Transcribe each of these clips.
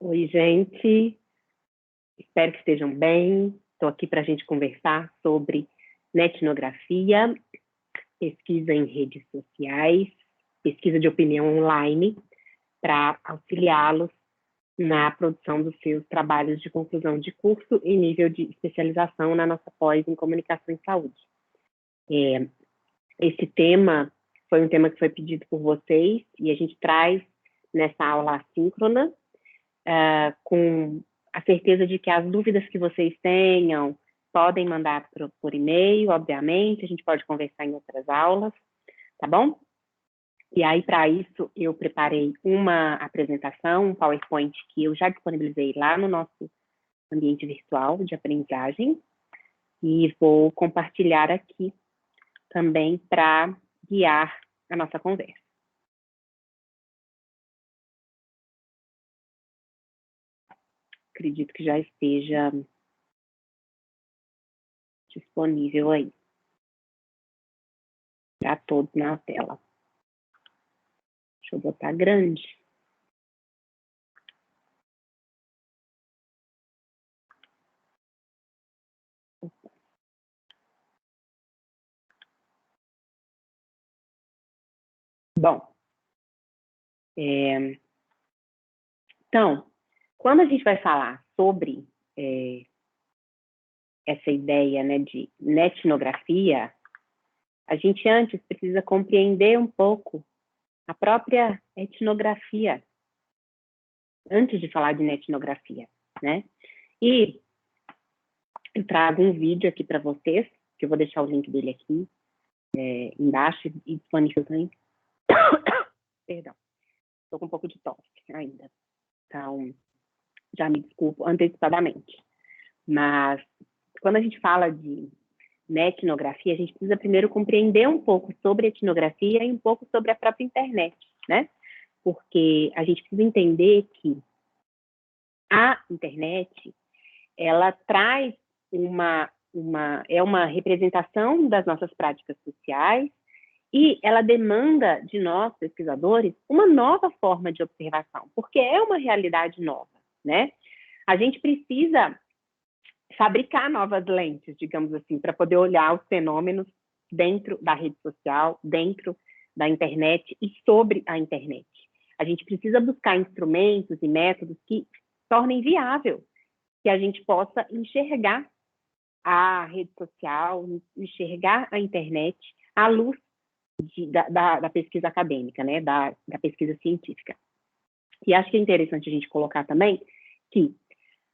Oi, gente. Espero que estejam bem. Estou aqui para a gente conversar sobre netnografia, pesquisa em redes sociais, pesquisa de opinião online, para auxiliá-los na produção dos seus trabalhos de conclusão de curso e nível de especialização na nossa pós em comunicação e saúde. Esse tema foi um tema que foi pedido por vocês e a gente traz nessa aula assíncrona, com a certeza de que as dúvidas que vocês tenham podem mandar por e-mail, obviamente, a gente pode conversar em outras aulas, tá bom? E aí, para isso, eu preparei uma apresentação, um PowerPoint que eu já disponibilizei lá no nosso ambiente virtual de aprendizagem e vou compartilhar aqui também para guiar a nossa conversa. Acredito que já esteja disponível aí para todos na tela. Deixa eu botar grande. Bom, então, quando a gente vai falar sobre essa ideia, né, de netnografia, a gente antes precisa compreender um pouco a própria etnografia, antes de falar de netnografia, né? E eu trago um vídeo aqui para vocês, que eu vou deixar o link dele aqui embaixo e disponível também. Perdão, estou com um pouco de tosse ainda, então já me desculpo antecipadamente. Mas quando a gente fala de netnografia, a gente precisa primeiro compreender um pouco sobre etnografia e um pouco sobre a própria internet, né? Porque a gente precisa entender que a internet, ela traz uma representação das nossas práticas sociais e ela demanda de nós, pesquisadores, uma nova forma de observação, porque é uma realidade nova, né? A gente precisa fabricar novas lentes, digamos assim, para poder olhar os fenômenos dentro da rede social, dentro da internet e sobre a internet. A gente precisa buscar instrumentos e métodos que tornem viável que a gente possa enxergar a rede social, enxergar a internet à luz da pesquisa acadêmica, né, da pesquisa científica. E acho que é interessante a gente colocar também que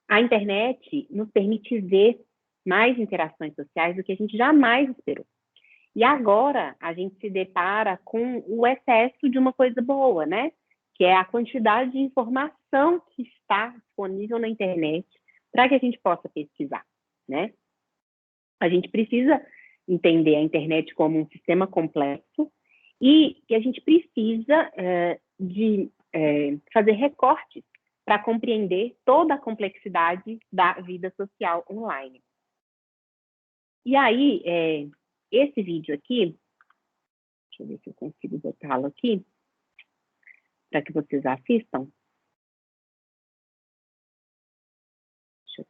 a internet nos permite ver mais interações sociais do que a gente jamais esperou. E agora a gente se depara com o excesso de uma coisa boa, né? Que é a quantidade de informação que está disponível na internet para que a gente possa pesquisar, né? A gente precisa entender a internet como um sistema complexo e que a gente precisa fazer recortes para compreender toda a complexidade da vida social online. E aí, esse vídeo aqui, deixa eu ver se eu consigo botá-lo aqui, para que vocês assistam. Deixa eu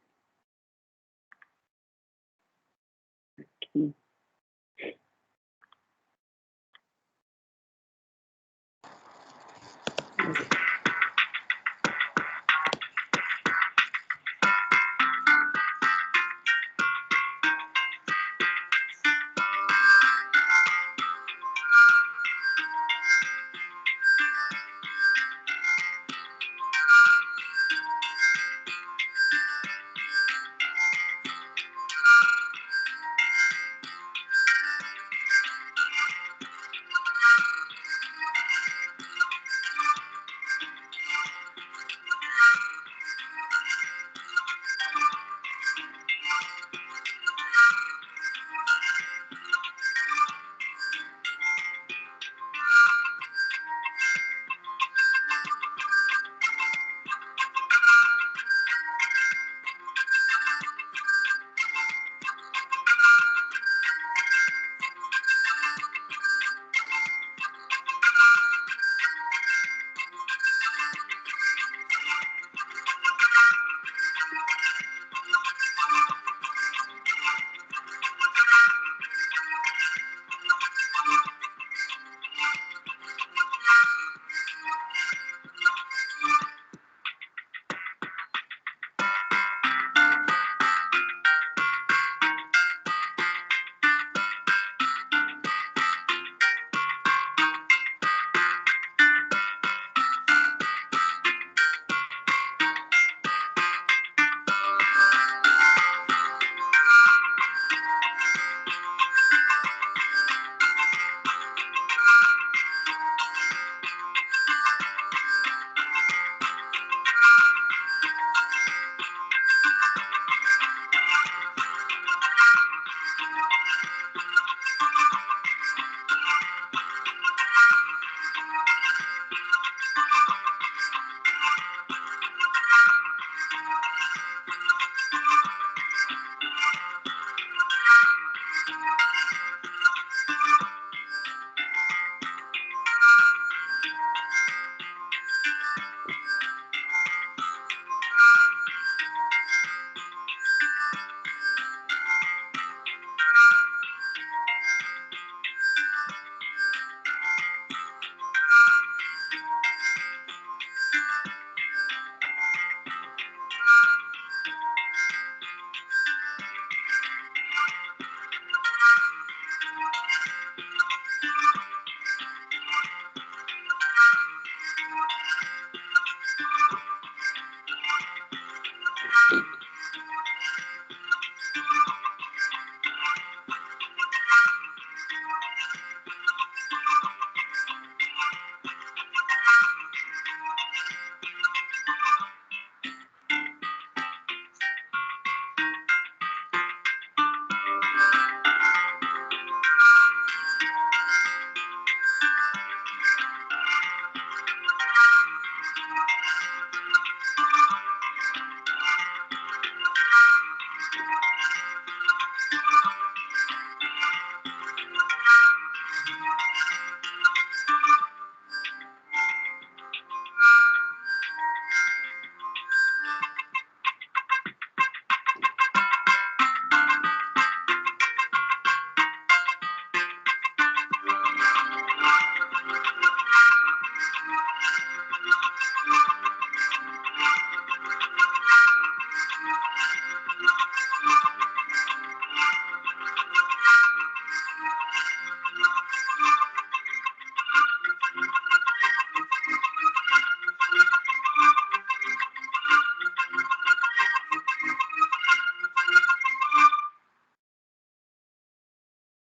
aqui.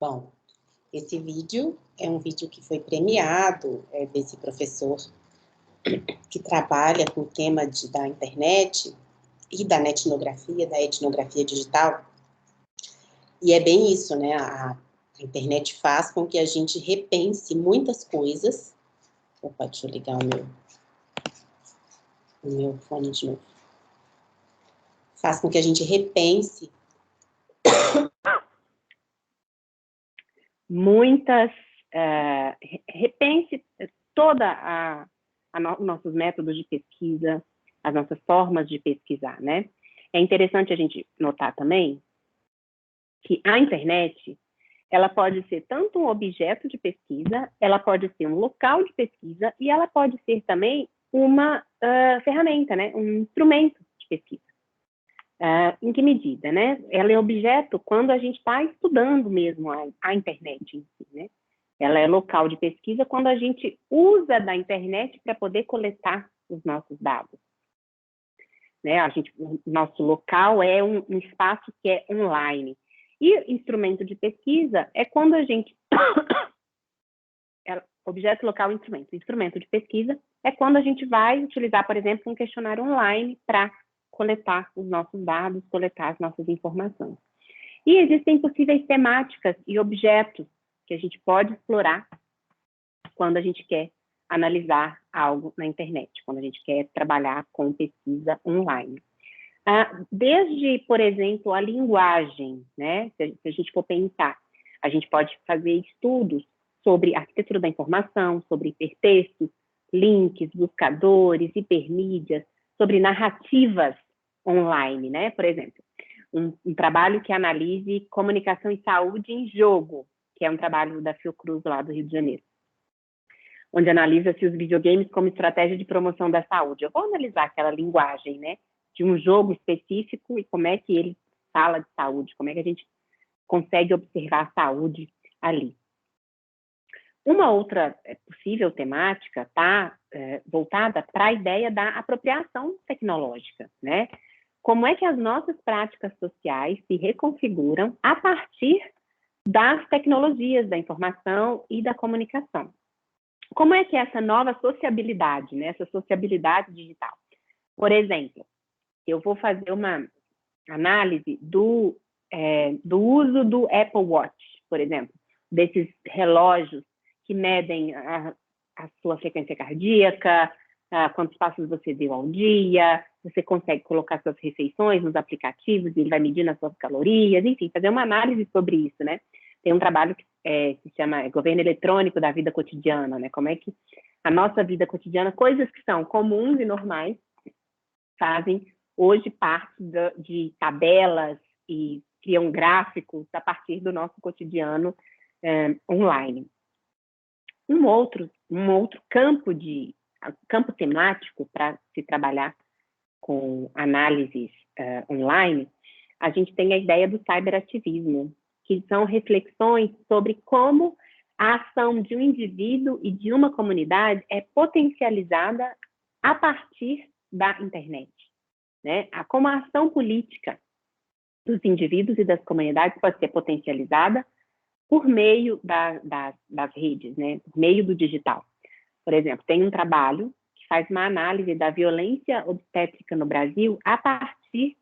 Bom, esse vídeo é um vídeo que foi premiado, desse professor que trabalha com o tema da internet e da etnografia digital. E é bem isso, né? A internet faz com que a gente repense muitas coisas. Opa, deixa eu ligar o meu fone de novo. Faz com que a gente repense repense toda nossos métodos de pesquisa, as nossas formas de pesquisar, né? É interessante a gente notar também que a internet, ela pode ser tanto um objeto de pesquisa, ela pode ser um local de pesquisa e ela pode ser também uma ferramenta, né? Um instrumento de pesquisa. Em que medida, né? Ela é objeto quando a gente está estudando mesmo a internet em si, né? Ela é local de pesquisa quando a gente usa da internet para poder coletar os nossos dados. Né? Nosso local é um espaço que é online. E instrumento de pesquisa é quando a gente... objeto, local, instrumento. Instrumento de pesquisa é quando a gente vai utilizar, por exemplo, um questionário online para coletar os nossos dados, coletar as nossas informações. E existem possíveis temáticas e objetos que a gente pode explorar quando a gente quer analisar algo na internet, quando a gente quer trabalhar com pesquisa online. Desde, por exemplo, a linguagem, né? Se a gente for pensar, a gente pode fazer estudos sobre arquitetura da informação, sobre hipertextos, links, buscadores, hipermídias, sobre narrativas online, né? Por exemplo, um trabalho que analise comunicação e saúde em jogo, que é um trabalho da Fiocruz lá do Rio de Janeiro, onde analisa-se os videogames como estratégia de promoção da saúde. Eu vou analisar aquela linguagem, né, de um jogo específico e como é que ele fala de saúde, como é que a gente consegue observar a saúde ali. Uma outra possível temática está voltada para a ideia da apropriação tecnológica, né? Como é que as nossas práticas sociais se reconfiguram a partir das tecnologias da informação e da comunicação? Como é que é essa nova sociabilidade, né? Essa sociabilidade digital? Por exemplo, eu vou fazer uma análise do uso do Apple Watch, por exemplo, desses relógios que medem a sua frequência cardíaca, quantos passos você deu ao dia, você consegue colocar suas refeições nos aplicativos e ele vai medindo as suas calorias, enfim, fazer uma análise sobre isso, né? Tem um trabalho que se chama Governo Eletrônico da Vida Cotidiana, né? Como é que a nossa vida cotidiana, coisas que são comuns e normais, fazem hoje parte de tabelas e criam gráficos a partir do nosso cotidiano online. Um outro campo temático para se trabalhar com análises online, a gente tem a ideia do cyberativismo, que são reflexões sobre como a ação de um indivíduo e de uma comunidade é potencializada a partir da internet, né? Como a ação política dos indivíduos e das comunidades pode ser potencializada por meio das redes, né? Por meio do digital. Por exemplo, tem um trabalho que faz uma análise da violência obstétrica no Brasil a partir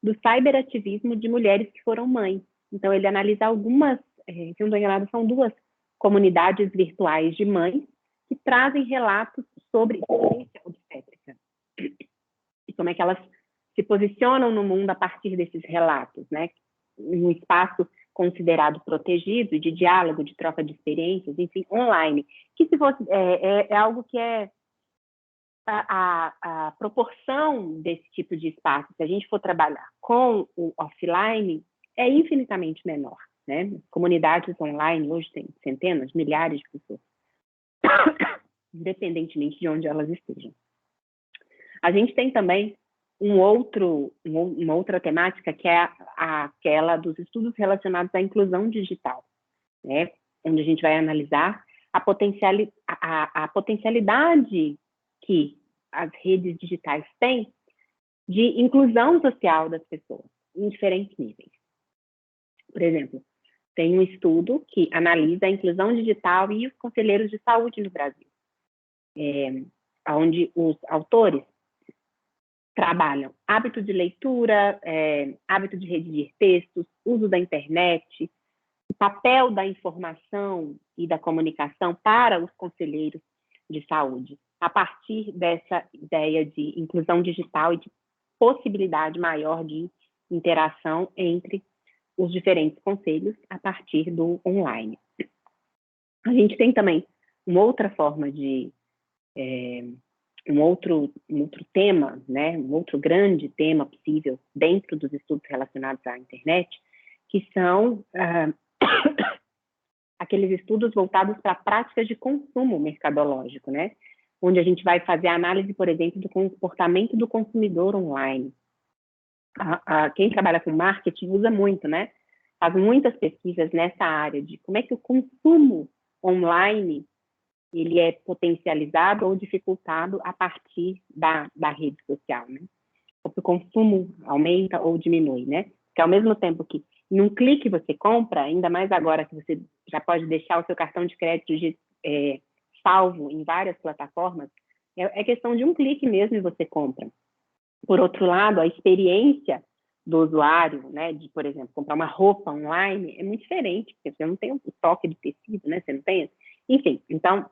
do cyberativismo de mulheres que foram mães. Então, ele analisa algumas, se não estou enganado, são 2 comunidades virtuais de mães que trazem relatos sobre violência obstétrica. E como é que elas se posicionam no mundo a partir desses relatos, né? Um espaço considerado protegido, de diálogo, de troca de experiências, enfim, online. Que se fosse, é algo que é a proporção desse tipo de espaço, se a gente for trabalhar com o offline, é infinitamente menor, né? Comunidades online hoje têm centenas, milhares de pessoas, independentemente de onde elas estejam. A gente tem também uma outra temática que é aquela dos estudos relacionados à inclusão digital, né? Onde a gente vai analisar a potencialidade que as redes digitais têm de inclusão social das pessoas em diferentes níveis. Por exemplo, tem um estudo que analisa a inclusão digital e os conselheiros de saúde no Brasil, onde os autores trabalham hábito de leitura, hábito de redigir textos, uso da internet, o papel da informação e da comunicação para os conselheiros de saúde, a partir dessa ideia de inclusão digital e de possibilidade maior de interação entre os diferentes conselhos a partir do online. A gente tem também uma outra forma de um outro tema, né, um outro grande tema possível dentro dos estudos relacionados à internet, que são aqueles estudos voltados para práticas de consumo mercadológico, né, onde a gente vai fazer a análise, por exemplo, do comportamento do consumidor online. Quem trabalha com marketing usa muito, né, faz muitas pesquisas nessa área de como é que o consumo online ele é potencializado ou dificultado a partir da rede social, né? O consumo aumenta ou diminui, né? Porque ao mesmo tempo que em um clique você compra, ainda mais agora que você já pode deixar o seu cartão de crédito salvo em várias plataformas, é questão de um clique mesmo e você compra. Por outro lado, a experiência do usuário, né, de, por exemplo, comprar uma roupa online é muito diferente, porque você não tem o toque de tecido, né? Você não tem... Enfim, então...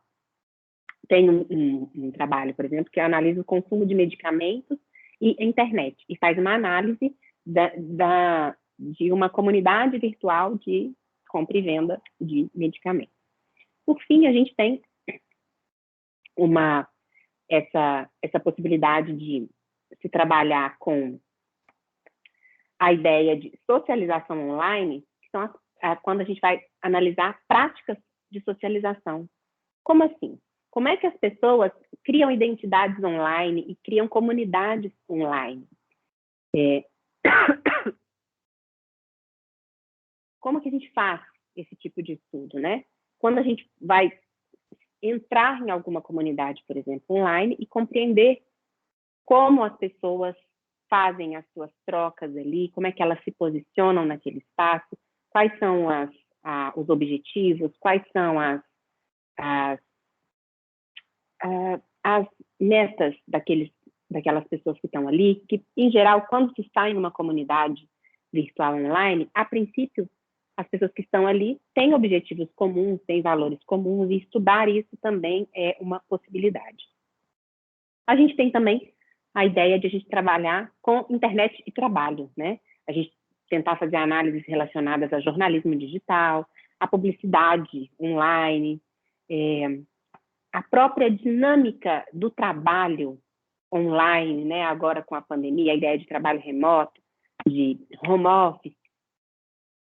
Tem um trabalho, por exemplo, que analisa o consumo de medicamentos e internet, e faz uma análise de uma comunidade virtual de compra e venda de medicamentos. Por fim, a gente tem essa possibilidade de se trabalhar com a ideia de socialização online, que são quando a gente vai analisar práticas de socialização. Como assim? Como é que as pessoas criam identidades online e criam comunidades online? Como que a gente faz esse tipo de estudo, né? Quando a gente vai entrar em alguma comunidade, por exemplo, online, e compreender como as pessoas fazem as suas trocas ali, como é que elas se posicionam naquele espaço, quais são os objetivos, quais são as metas daquelas pessoas que estão ali, que, em geral, quando se está em uma comunidade virtual online, a princípio, as pessoas que estão ali têm objetivos comuns, têm valores comuns, e estudar isso também é uma possibilidade. A gente tem também a ideia de a gente trabalhar com internet e trabalho, né? A gente tentar fazer análises relacionadas a jornalismo digital, a publicidade online, a própria dinâmica do trabalho online, né, agora com a pandemia, a ideia de trabalho remoto, de home office,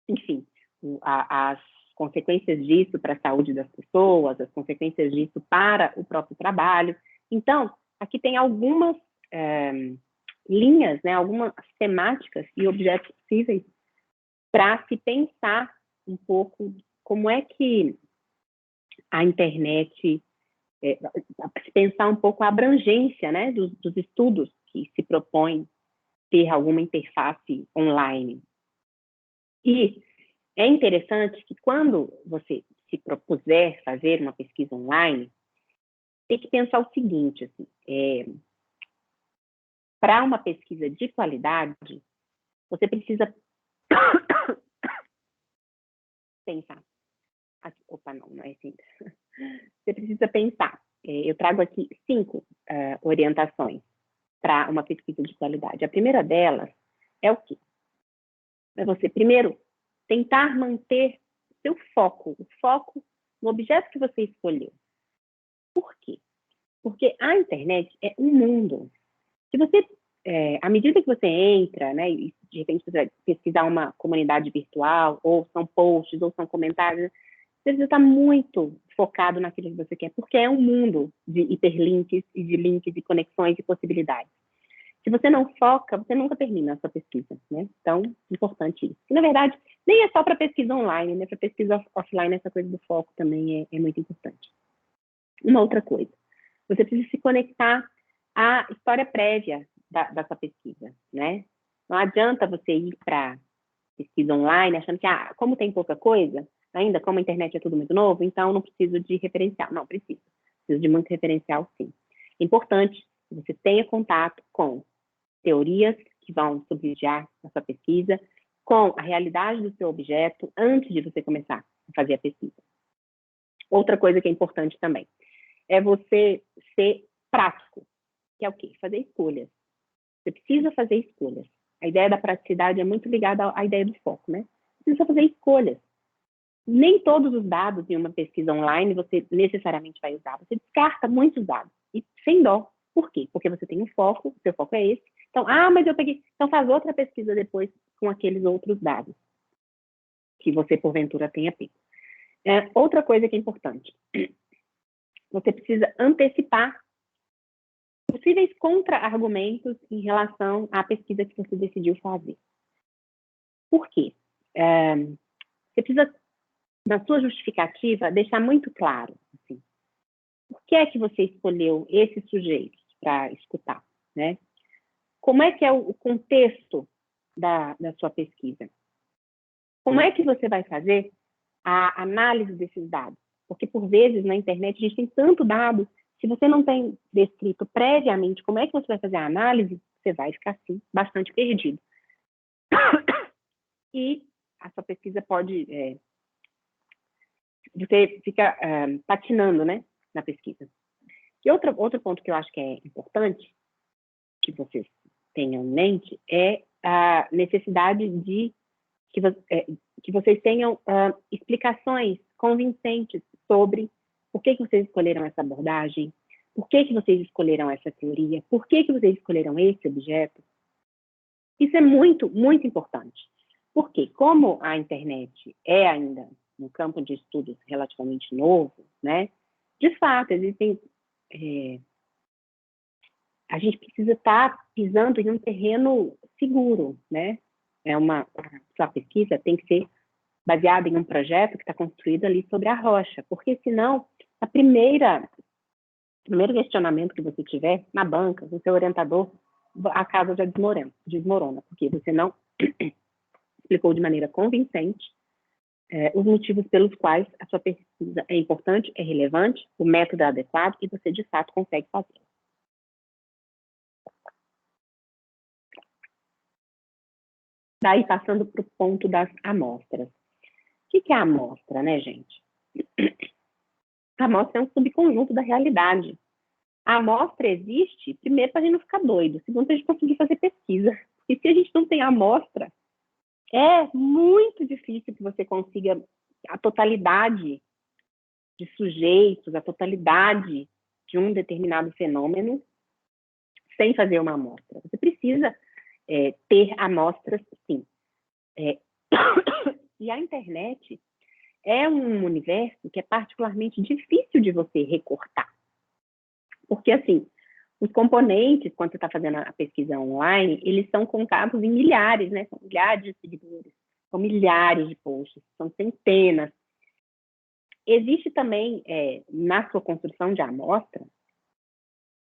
enfim, as consequências disso para a saúde das pessoas, as consequências disso para o próprio trabalho. Então, aqui tem algumas linhas, né, algumas temáticas e objetos possíveis para se pensar um pouco como é que a internet... pensar um pouco a abrangência, né, dos estudos que se propõem ter alguma interface online. E é interessante que quando você se propuser fazer uma pesquisa online, tem que pensar o seguinte, assim, para uma pesquisa de qualidade, você precisa pensar. Opa, não é assim. Você precisa pensar. Eu trago aqui 5 orientações para uma pesquisa de qualidade. A primeira delas é o quê? É você, primeiro, tentar manter seu foco, o foco no objeto que você escolheu. Por quê? Porque a internet é um mundo. Se você, à medida que você entra, né, e de repente você vai pesquisar uma comunidade virtual, ou são posts, ou são comentários, você precisa estar muito focado naquilo que você quer, porque é um mundo de hiperlinks e de links e conexões e possibilidades. Se você não foca, você nunca termina a sua pesquisa, né? Então, importante isso. E, na verdade, nem é só para pesquisa online, né? Para pesquisa offline, essa coisa do foco também é muito importante. Uma outra coisa, você precisa se conectar à história prévia da sua pesquisa, né? Não adianta você ir para pesquisa online, achando que, como tem pouca coisa, ainda como a internet é tudo muito novo, então não preciso de referencial. Não, preciso. Preciso de muito referencial, sim. É importante que você tenha contato com teorias que vão subsidiar a sua pesquisa, com a realidade do seu objeto, antes de você começar a fazer a pesquisa. Outra coisa que é importante também é você ser prático, que é o quê? Fazer escolhas. Você precisa fazer escolhas. A ideia da praticidade é muito ligada à ideia do foco, né? Você precisa fazer escolhas. Nem todos os dados em uma pesquisa online você necessariamente vai usar. Você descarta muitos dados, e sem dó. Por quê? Porque você tem um foco, o seu foco é esse. Então, mas eu peguei. Então, faz outra pesquisa depois com aqueles outros dados que você, porventura, tenha pego. Outra coisa que é importante. Você precisa antecipar possíveis contra-argumentos em relação à pesquisa que você decidiu fazer. Por quê? Você precisa, na sua justificativa, deixar muito claro, assim, por que é que você escolheu esses sujeitos para escutar, né? Como é que é o contexto da sua pesquisa? Como é que você vai fazer a análise desses dados? Porque, por vezes, na internet, a gente tem tanto dado, se você não tem descrito previamente como é que você vai fazer a análise, você vai ficar, assim, bastante perdido. E a sua pesquisa pode... você fica patinando, né, na pesquisa. E outro ponto que eu acho que é importante, que vocês tenham em mente, é a necessidade de que vocês tenham explicações convincentes sobre por que vocês escolheram essa abordagem, por que vocês escolheram essa teoria, por que vocês escolheram esse objeto. Isso é muito, muito importante. Porque, como a internet é ainda um campo de estudos relativamente novo, né, de fato, existem... a gente precisa estar pisando em um terreno seguro, né? A sua pesquisa tem que ser baseada em um projeto que está construído ali sobre a rocha, porque senão o primeiro questionamento que você tiver na banca, o seu orientador, a casa já desmorona, porque você não explicou de maneira convincente os motivos pelos quais a sua pesquisa é importante, é relevante, o método é adequado e você, de fato, consegue fazer. Daí, passando para o ponto das amostras. O que é a amostra, né, gente? A amostra é um subconjunto da realidade. A amostra existe, primeiro, para a gente não ficar doido, segundo, para a gente conseguir fazer pesquisa. E se a gente não tem amostra, é muito difícil que você consiga a totalidade de sujeitos, a totalidade de um determinado fenômeno sem fazer uma amostra. Você precisa ter amostras, sim. E a internet é um universo que é particularmente difícil de você recortar. Porque, assim, os componentes, quando você está fazendo a pesquisa online, eles são contados em milhares, né? São milhares de seguidores, são milhares de posts, são centenas. Existe também, na sua construção de amostra,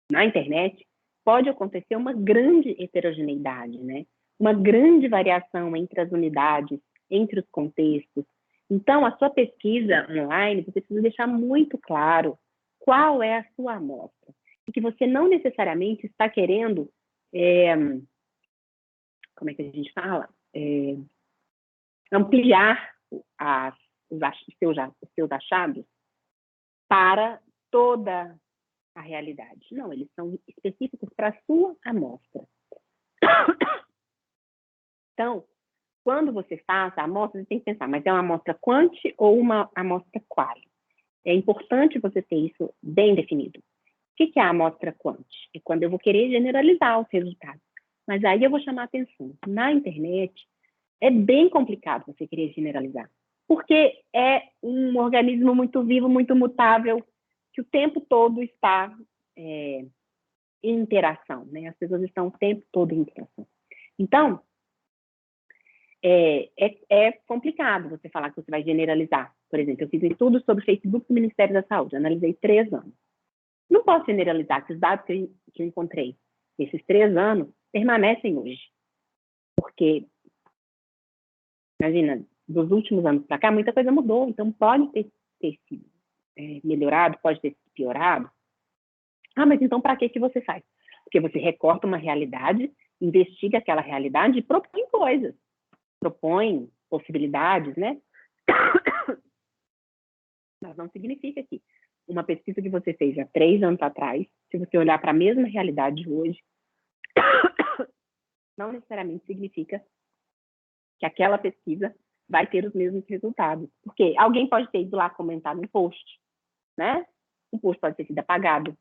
na internet, pode acontecer uma grande heterogeneidade, né? Uma grande variação entre as unidades, entre os contextos. Então, a sua pesquisa online, você precisa deixar muito claro qual é a sua amostra. E que você não necessariamente está querendo, como é que a gente fala? Ampliar os seus achados para toda a realidade. Não, eles são específicos para a sua amostra. Então, quando você faz a amostra, você tem que pensar, mas é uma amostra quant ou uma amostra quali? É importante você ter isso bem definido. O que é a amostra quant? É quando eu vou querer generalizar os resultados. Mas aí eu vou chamar a atenção. Na internet, é bem complicado você querer generalizar. Porque é um organismo muito vivo, muito mutável, que o tempo todo está em interação, né? As pessoas estão o tempo todo em interação. Então, é complicado você falar que você vai generalizar. Por exemplo, eu fiz um estudo sobre o Facebook do Ministério da Saúde, analisei 3 anos. Não posso generalizar que os dados que eu encontrei nesses 3 anos permanecem hoje. Porque imagina, dos últimos anos para cá, muita coisa mudou, então pode ter sido melhorado, pode ter sido piorado. Ah, mas então para que você faz? Porque você recorta uma realidade, investiga aquela realidade e propõe coisas, propõe possibilidades, né? Mas não significa que uma pesquisa que você fez há 3 anos atrás, se você olhar para a mesma realidade de hoje, não necessariamente significa que aquela pesquisa vai ter os mesmos resultados. Porque alguém pode ter ido lá comentar no post, né? O post pode ter sido apagado.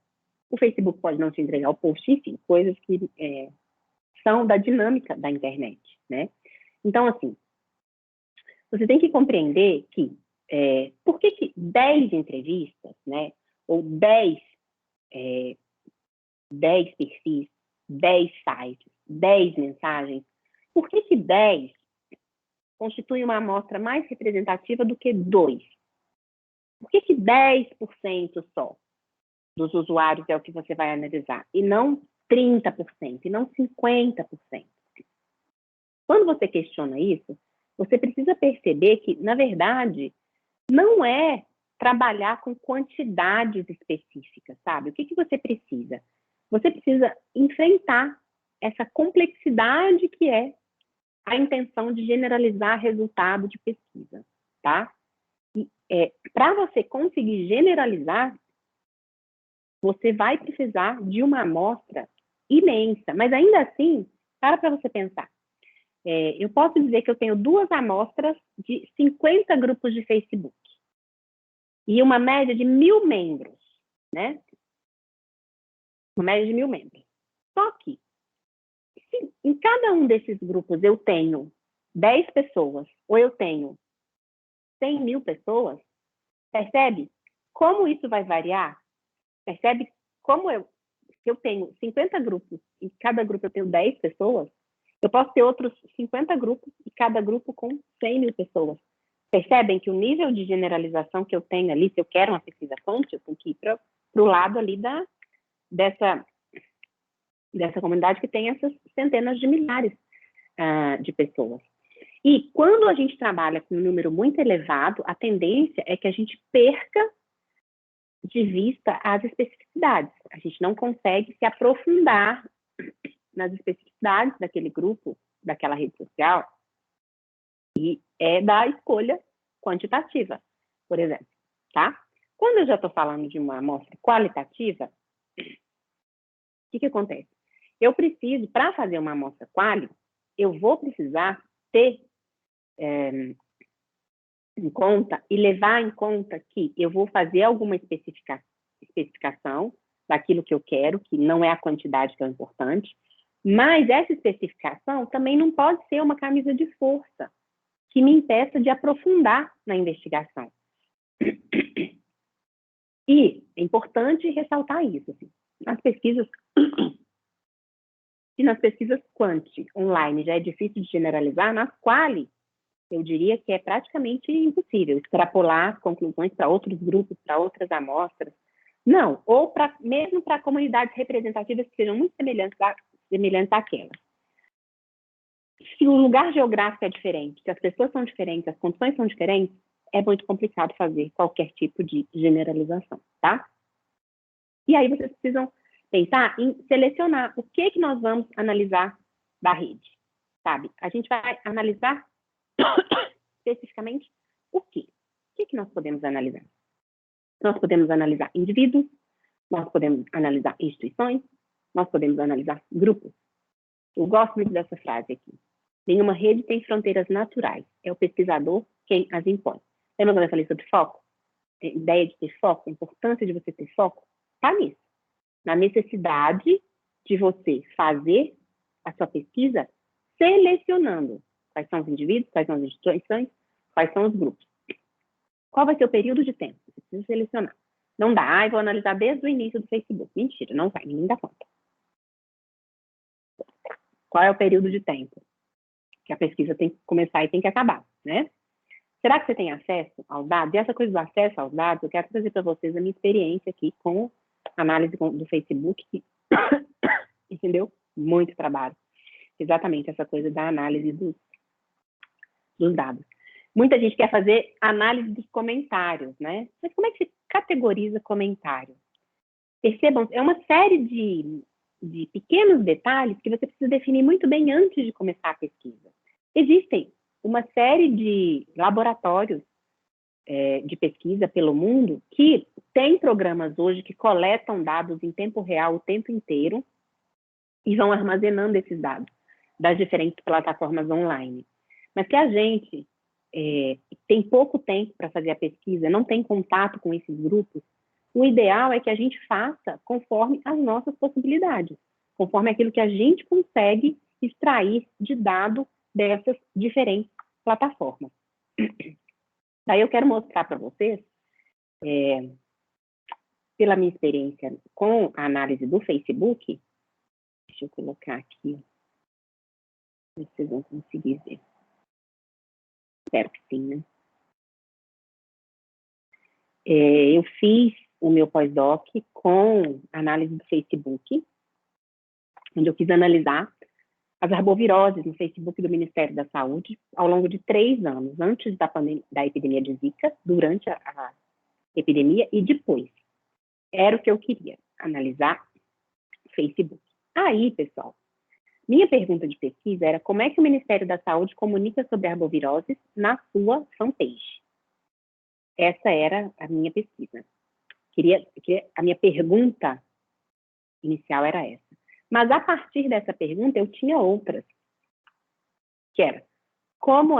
O Facebook pode não te entregar o post, enfim, coisas que são da dinâmica da internet, né? Então, assim, você tem que compreender que por que 10 entrevistas, né? Ou 10 perfis, 10 sites, 10 mensagens, por que 10 constitui uma amostra mais representativa do que 2? Por que 10% só dos usuários é o que você vai analisar, e não 30%, e não 50%? Quando você questiona isso, você precisa perceber que, na verdade, não é trabalhar com quantidades específicas, sabe? O que você precisa? Você precisa enfrentar essa complexidade que é a intenção de generalizar resultado de pesquisa, tá? E para você conseguir generalizar, você vai precisar de uma amostra imensa, mas ainda assim, para você pensar. Eu posso dizer que eu tenho 2 amostras de 50 grupos de Facebook e uma média de 1.000 membros, né? Uma média de 1.000 membros. Só que, se em cada um desses grupos eu tenho 10 pessoas ou eu tenho 100.000 pessoas, percebe como isso vai variar? Percebe como se eu tenho 50 grupos e cada grupo eu tenho 10 pessoas, eu posso ter outros 50 grupos e cada grupo com 100.000 pessoas. Percebem que o nível de generalização que eu tenho ali, se eu quero uma pesquisa quant, eu tenho que ir para o lado ali dessa comunidade que tem essas centenas de milhares de pessoas. E quando a gente trabalha com um número muito elevado, a tendência é que a gente perca de vista as especificidades. A gente não consegue se aprofundar nas especificidades daquele grupo, daquela rede social, e é da escolha quantitativa, por exemplo, tá? Quando eu já estou falando de uma amostra qualitativa, o que acontece? Eu preciso, para fazer uma amostra quali, eu vou precisar ter em conta e levar em conta que eu vou fazer alguma especificação daquilo que eu quero, que não é a quantidade que é o importante, mas essa especificação também não pode ser uma camisa de força que me impeça de aprofundar na investigação. E é importante ressaltar isso. Assim, nas pesquisas quant online já é difícil de generalizar, nas quali eu diria que é praticamente impossível extrapolar conclusões para outros grupos, para outras amostras. Não, ou mesmo para comunidades representativas que sejam muito semelhantes àquelas. Se o lugar geográfico é diferente, se as pessoas são diferentes, as condições são diferentes, é muito complicado fazer qualquer tipo de generalização, tá? E aí vocês precisam pensar em selecionar o que nós vamos analisar da rede, sabe? A gente vai analisar especificamente o quê? O que nós podemos analisar? Nós podemos analisar indivíduos, nós podemos analisar instituições, nós podemos analisar grupos. Eu gosto muito dessa frase aqui. Nenhuma rede tem fronteiras naturais. É o pesquisador quem as impõe. Lembra quando eu falei sobre foco? A ideia de ter foco, a importância de você ter foco, está nisso. Na necessidade de você fazer a sua pesquisa selecionando quais são os indivíduos, quais são as instituições, quais são os grupos. Qual vai ser o período de tempo? Você precisa selecionar. Não dá, vou analisar desde o início do Facebook. Mentira, não vai, ninguém dá conta. Qual é o período de tempo que a pesquisa tem que começar e tem que acabar, né? Será que você tem acesso aos dados? E essa coisa do acesso aos dados, eu quero trazer para vocês a minha experiência aqui com análise do Facebook, que entendeu? Muito trabalho. Exatamente essa coisa da análise dos dados. Muita gente quer fazer análise dos comentários, né? Mas como é que se categoriza comentário? Percebam, é uma série de pequenos detalhes que você precisa definir muito bem antes de começar a pesquisa. Existem uma série de laboratórios de pesquisa pelo mundo que tem programas hoje que coletam dados em tempo real o tempo inteiro e vão armazenando esses dados das diferentes plataformas online. Mas que a gente tem pouco tempo para fazer a pesquisa, não tem contato com esses grupos, o ideal é que a gente faça conforme as nossas possibilidades, conforme aquilo que a gente consegue extrair de dado dessas diferentes plataformas. Daí eu quero mostrar para vocês, pela minha experiência com a análise do Facebook, deixa eu colocar aqui, vocês vão conseguir ver. Espero que sim, né? Eu fiz o meu pós-doc com análise do Facebook, onde eu quis analisar as arboviroses no Facebook do Ministério da Saúde ao longo de 3 anos, antes da epidemia de Zika, durante a epidemia e depois. Era o que eu queria, analisar o Facebook. Aí, pessoal, minha pergunta de pesquisa era como é que o Ministério da Saúde comunica sobre arboviroses na sua fanpage. Essa era a minha pesquisa. A minha pergunta inicial era essa. Mas a partir dessa pergunta eu tinha outras, que era como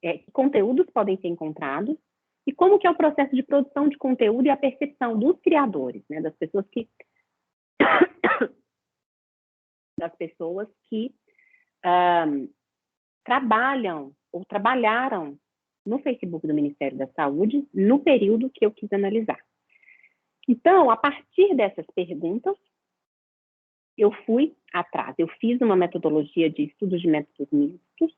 que conteúdos podem ser encontrados e como que é o processo de produção de conteúdo e a percepção dos criadores, né, das pessoas que trabalham ou trabalharam no Facebook do Ministério da Saúde no período que eu quis analisar. Então, a partir dessas perguntas, eu fui atrás. Eu fiz uma metodologia de estudos de métodos mistos,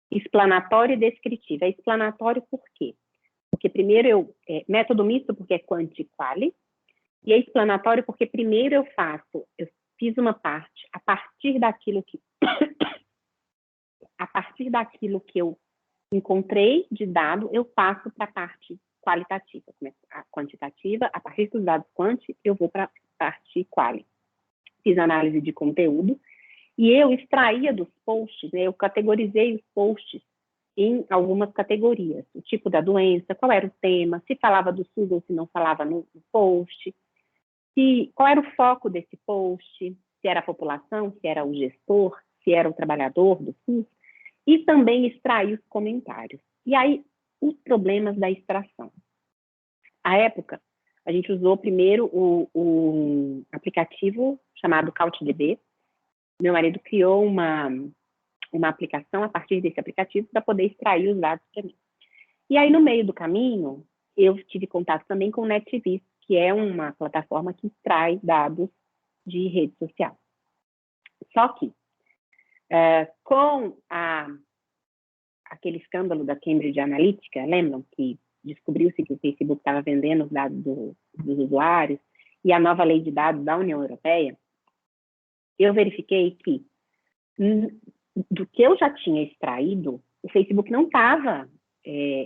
explanatório e descritivo. É explanatório por quê? Porque primeiro método misto porque é quanti e quali, e é explanatório porque primeiro eu fiz uma parte a partir daquilo que eu encontrei de dado, eu passo para a parte qualitativa, a quantitativa, a partir dos dados quanti, eu vou para a parte quali. Fiz análise de conteúdo, e eu extraía dos posts, né, eu categorizei os posts em algumas categorias, o tipo da doença, qual era o tema, se falava do SUS ou se não falava no post, qual era o foco desse post, se era a população, se era o gestor, se era o trabalhador do SUS, e também extrair os comentários. E aí, os problemas da extração. À época, a gente usou primeiro o aplicativo chamado CouchDB. Meu marido criou uma aplicação a partir desse aplicativo para poder extrair os dados para mim. E aí, no meio do caminho, eu tive contato também com o NetVis, que é uma plataforma que extrai dados de rede social. Só que, com aquele escândalo da Cambridge Analytica, lembram que descobriu-se que o Facebook estava vendendo os dados dos usuários, e a nova lei de dados da União Europeia, eu verifiquei que, do que eu já tinha extraído, o Facebook não estava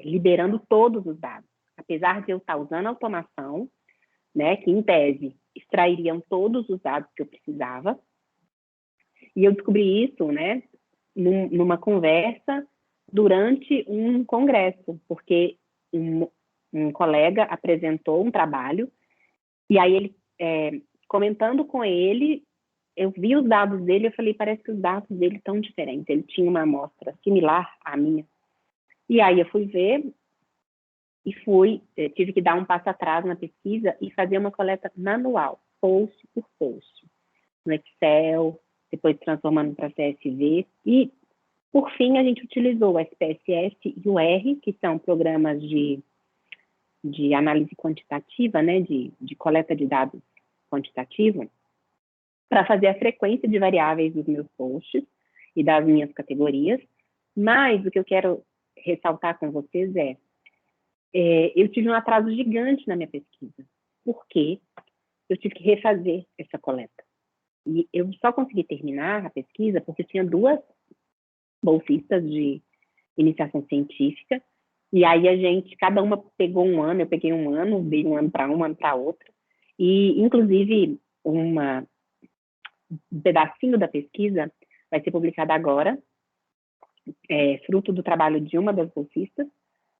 liberando todos os dados. Apesar de eu estar usando automação, né, que em tese extrairiam todos os dados que eu precisava, e eu descobri isso, né, numa conversa durante um congresso, porque um colega apresentou um trabalho, e aí ele, comentando com ele, eu vi os dados dele, eu falei, parece que os dados dele estão diferentes, ele tinha uma amostra similar à minha. E aí eu fui ver, e tive que dar um passo atrás na pesquisa e fazer uma coleta manual, post por post, no Excel, depois transformando para CSV, e, por fim, a gente utilizou o SPSS e o R, que são programas de análise quantitativa, né, de coleta de dados quantitativa, para fazer a frequência de variáveis dos meus posts e das minhas categorias. Mas o que eu quero ressaltar com vocês eu tive um atraso gigante na minha pesquisa, porque eu tive que refazer essa coleta. E eu só consegui terminar a pesquisa porque tinha 2 bolsistas de iniciação científica, e aí a gente, cada uma pegou um ano, eu peguei um ano, dei um ano para uma, um ano para outra, e inclusive um pedacinho da pesquisa vai ser publicado agora, fruto do trabalho de uma das bolsistas,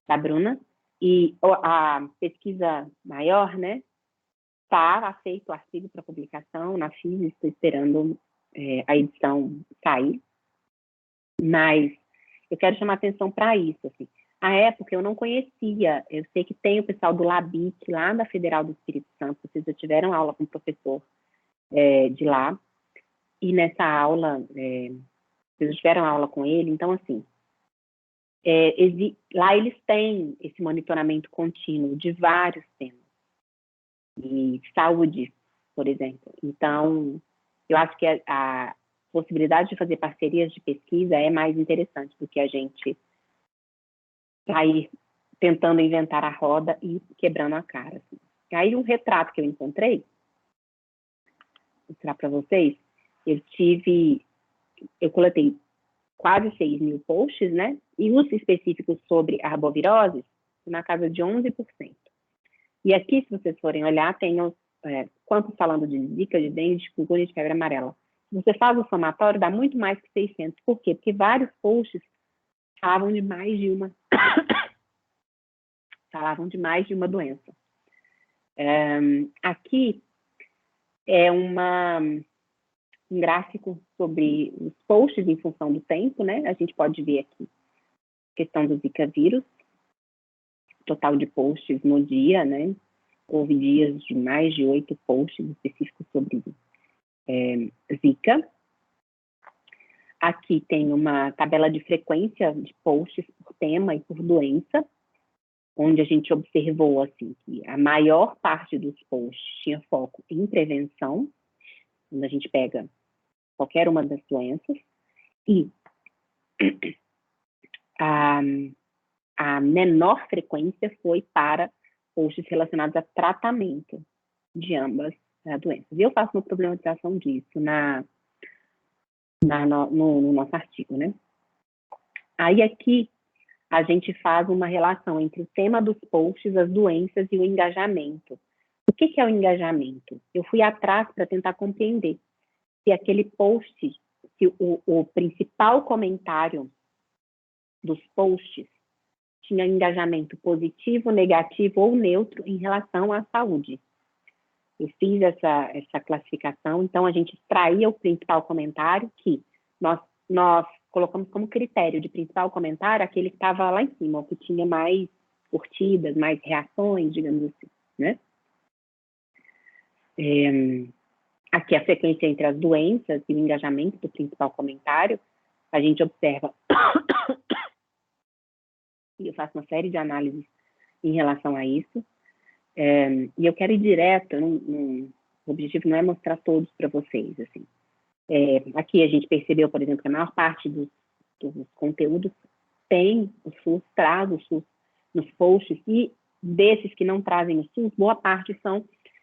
da Bruna, e a pesquisa maior, né, está aceito o artigo para publicação na FIS, estou esperando a edição sair, mas eu quero chamar atenção para isso, assim. À época eu não conhecia, eu sei que tem o pessoal do LABIC, lá da Federal do Espírito Santo, vocês já tiveram aula com o professor de lá, e nessa aula, vocês tiveram aula com ele, então assim, lá eles têm esse monitoramento contínuo de vários temas, e saúde, por exemplo. Então, eu acho que a possibilidade de fazer parcerias de pesquisa é mais interessante do que a gente sair tentando inventar a roda e quebrando a cara. Assim. Aí, um retrato que eu encontrei, vou mostrar para vocês, eu coletei quase 6 mil posts, né? E os específicos sobre arboviroses, na casa de 11%. E aqui, se vocês forem olhar, tem quantos falando de zika, de dengue, de chikungunya, de febre amarela. Se você faz o somatório, dá muito mais que 600. Por quê? Porque vários posts falavam de mais de uma doença. Aqui é um gráfico sobre os posts em função do tempo, né? A gente pode ver aqui a questão do Zika vírus, total de posts no dia, né? Houve dias de mais de 8 posts específicos sobre Zika. Aqui tem uma tabela de frequência de posts por tema e por doença, onde a gente observou assim, que a maior parte dos posts tinha foco em prevenção, quando a gente pega qualquer uma das doenças, e a menor frequência foi para posts relacionados a tratamento de ambas doenças. E eu faço uma problematização disso no nosso artigo, né? Aí aqui a gente faz uma relação entre o tema dos posts, as doenças e o engajamento. O que é o engajamento? Eu fui atrás para tentar compreender se aquele post, se o principal comentário dos posts tinha engajamento positivo, negativo ou neutro em relação à saúde. Eu fiz essa classificação, então a gente extraía o principal comentário, que nós colocamos como critério de principal comentário aquele que estava lá em cima, o que tinha mais curtidas, mais reações, digamos assim, né? Aqui a frequência entre as doenças e o engajamento do principal comentário, a gente observa, e eu faço uma série de análises em relação a isso, e eu quero ir direto, o objetivo não é mostrar todos para vocês, assim. Aqui a gente percebeu, por exemplo, que a maior parte dos conteúdos tem o SUS, traz o SUS nos posts, e desses que não trazem o SUS, boa parte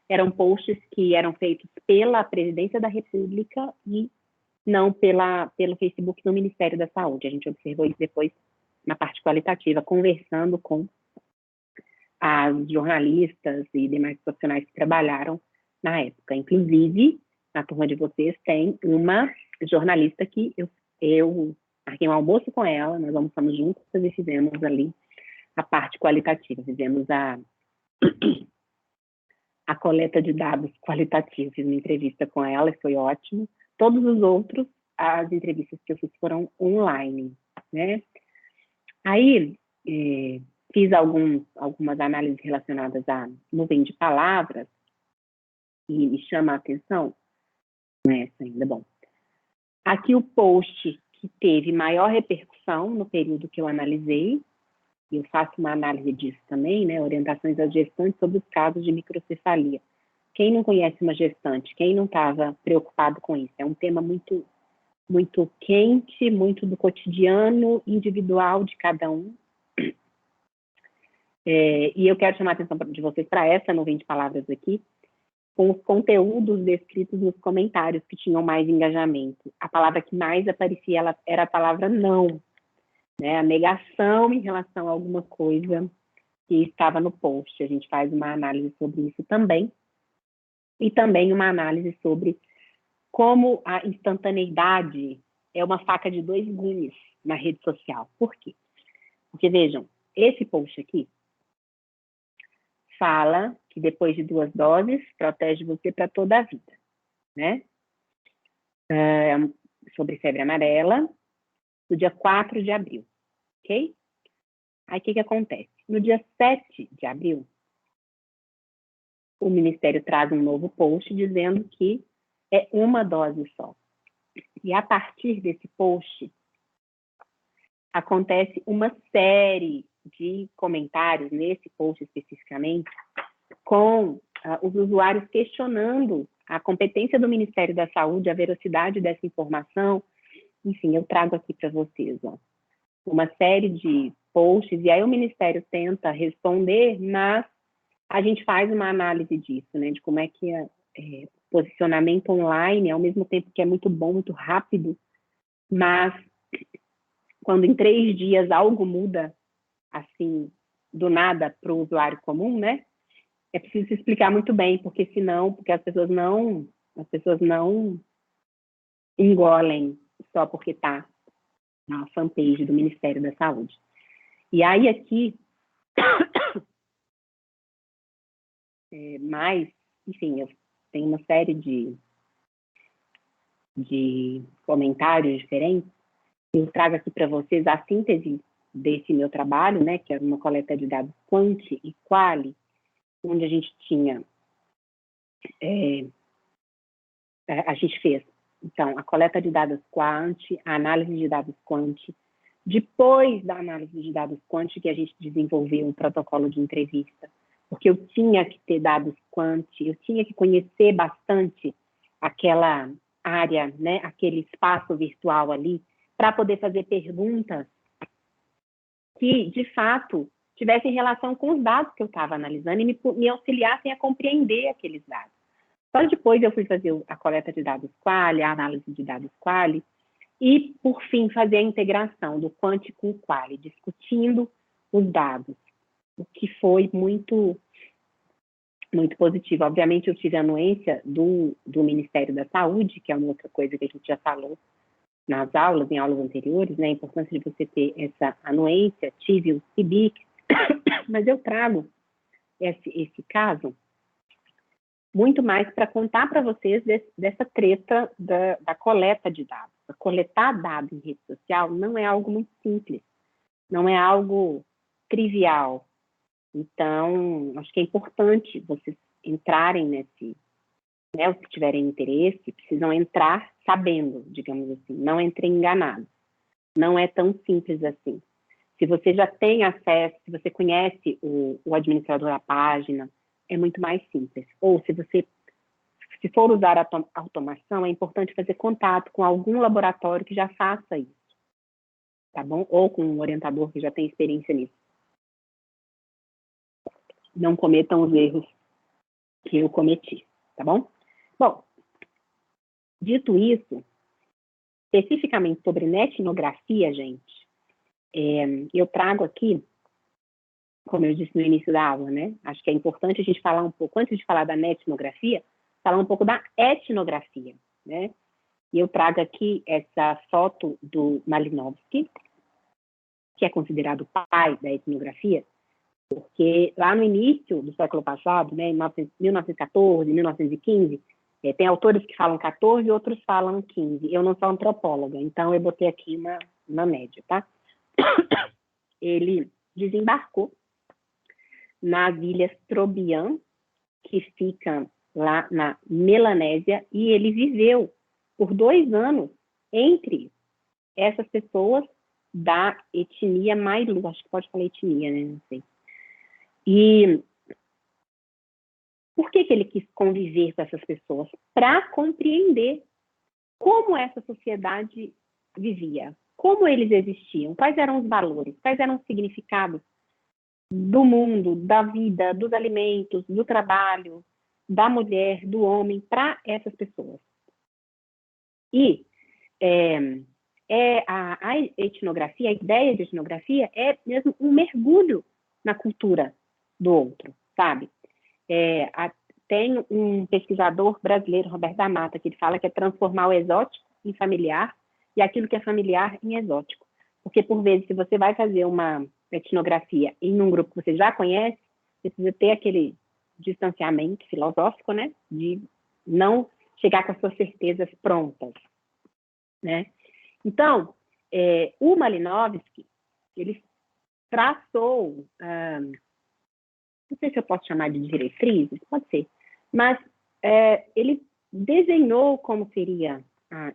eram posts que eram feitos pela Presidência da República e não pelo Facebook do Ministério da Saúde. A gente observou isso depois na parte qualitativa, conversando com as jornalistas e demais profissionais que trabalharam na época. Inclusive, na turma de vocês tem uma jornalista que eu marquei um almoço com ela, nós almoçamos juntos e fizemos ali a parte qualitativa, fizemos a coleta de dados qualitativos, fiz uma entrevista com ela e foi ótimo. Todos os outros, as entrevistas que eu fiz foram online, né? Aí, fiz algumas análises relacionadas à nuvem de palavras e me chama a atenção, não é essa ainda, bom. Aqui o post que teve maior repercussão no período que eu analisei, e eu faço uma análise disso também, né, orientações às gestantes sobre os casos de microcefalia. Quem não conhece uma gestante, quem não estava preocupado com isso? É um tema muito, muito quente, muito do cotidiano individual de cada um. E eu quero chamar a atenção de vocês para essa nuvem de palavras aqui, com os conteúdos descritos nos comentários que tinham mais engajamento. A palavra que mais aparecia era a palavra não. né? A negação em relação a alguma coisa que estava no post. A gente faz uma análise sobre isso também. E também uma análise sobre como a instantaneidade é uma faca de dois gumes na rede social. Por quê? Porque, vejam, esse post aqui fala que depois de 2 doses, protege você para toda a vida, né? Sobre febre amarela, no dia 4 de abril, ok? Aí, o que acontece? No dia 7 de abril, o Ministério traz um novo post dizendo que é uma dose só. E a partir desse post, acontece uma série de comentários, nesse post especificamente, com os usuários questionando a competência do Ministério da Saúde, a veracidade dessa informação. Enfim, eu trago aqui para vocês, ó, uma série de posts, e aí o Ministério tenta responder, mas a gente faz uma análise disso, né, de como é que o posicionamento online, ao mesmo tempo que é muito bom, muito rápido, mas quando em 3 dias algo muda, assim, do nada para o usuário comum, né, é preciso se explicar muito bem, porque senão, porque as pessoas não engolem só porque está na fanpage do Ministério da Saúde. E aí aqui, enfim, eu tenho uma série de comentários diferentes. Eu trago aqui para vocês a síntese desse meu trabalho, né, que é uma coleta de dados quanti e quali, onde a gente tinha, a gente fez, então, a coleta de dados quanti, a análise de dados quanti. Depois da análise de dados quanti, que a gente desenvolveu um protocolo de entrevista, porque eu tinha que ter dados quanti, eu tinha que conhecer bastante aquela área, né, aquele espaço virtual ali, para poder fazer perguntas que, de fato, tivessem relação com os dados que eu estava analisando e me auxiliassem a compreender aqueles dados. Só depois eu fui fazer a coleta de dados quali, a análise de dados quali, e, por fim, fazer a integração do quanti com o quali, discutindo os dados, o que foi muito, muito positivo. Obviamente, eu tive a anuência do Ministério da Saúde, que é uma outra coisa que a gente já falou nas aulas, em aulas anteriores, né, a importância de você ter essa anuência, tive o CIBIC, mas eu trago esse caso muito mais para contar para vocês dessa treta da coleta de dados. Coletar dados em rede social não é algo muito simples, não é algo trivial. Então, acho que é importante vocês entrarem nesse, né, os que tiverem interesse, precisam entrar sabendo, digamos assim, não entrem enganados. Não é tão simples assim. Se você já tem acesso, se você conhece o administrador da página, é muito mais simples. Ou se for usar a automação, é importante fazer contato com algum laboratório que já faça isso, tá bom? Ou com um orientador que já tem experiência nisso. Não cometam os erros que eu cometi, tá bom? Bom, dito isso, especificamente sobre netnografia, gente, eu trago aqui, como eu disse no início da aula, né? Acho que é importante a gente falar um pouco, antes de falar da netnografia, falar um pouco da etnografia, né? E eu trago aqui essa foto do Malinowski, que é considerado o pai da etnografia, porque lá no início do século passado, né, em 1914, 1915, tem autores que falam 14 e outros falam 15. Eu não sou antropóloga, então eu botei aqui uma média, tá? Ele desembarcou nas ilhas Trobriand, que ficam lá na Melanésia, e ele viveu por 2 anos entre essas pessoas da etnia Mailu, acho que pode falar etnia, né? Não sei. E por que ele quis conviver com essas pessoas? Para compreender como essa sociedade vivia, como eles existiam, quais eram os valores, quais eram os significados do mundo, da vida, dos alimentos, do trabalho, da mulher, do homem, para essas pessoas. E a etnografia, a ideia de etnografia é mesmo um mergulho na cultura do outro, sabe? Tem um pesquisador brasileiro, Roberto da Mata, que ele fala que é transformar o exótico em familiar e aquilo que é familiar em exótico. Porque, por vezes, se você vai fazer uma etnografia em um grupo que você já conhece, você precisa ter aquele distanciamento filosófico, né? De não chegar com as suas certezas prontas, né? Então, o Malinowski, ele traçou, não sei se eu posso chamar de diretrizes, pode ser, mas ele desenhou como seria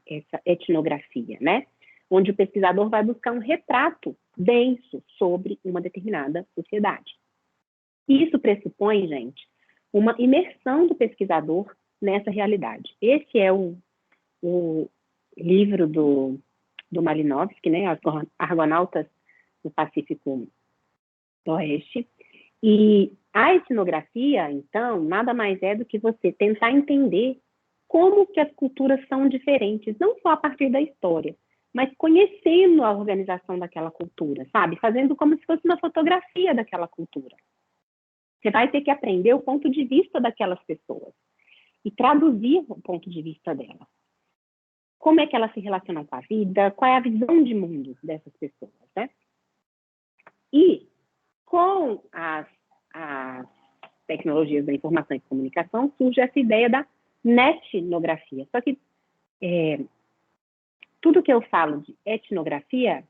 essa etnografia, né? Onde o pesquisador vai buscar um retrato denso sobre uma determinada sociedade. Isso pressupõe, gente, uma imersão do pesquisador nessa realidade. Esse é o livro do Malinowski, né? As Argonautas do Pacífico Oeste. E a etnografia, então, nada mais é do que você tentar entender como que as culturas são diferentes, não só a partir da história, mas conhecendo a organização daquela cultura, sabe? Fazendo como se fosse uma fotografia daquela cultura. Você vai ter que aprender o ponto de vista daquelas pessoas e traduzir o ponto de vista delas. Como é que elas se relacionam com a vida, qual é a visão de mundo dessas pessoas, né? E com as tecnologias da informação e comunicação, surge essa ideia da netnografia. Só que tudo que eu falo de etnografia,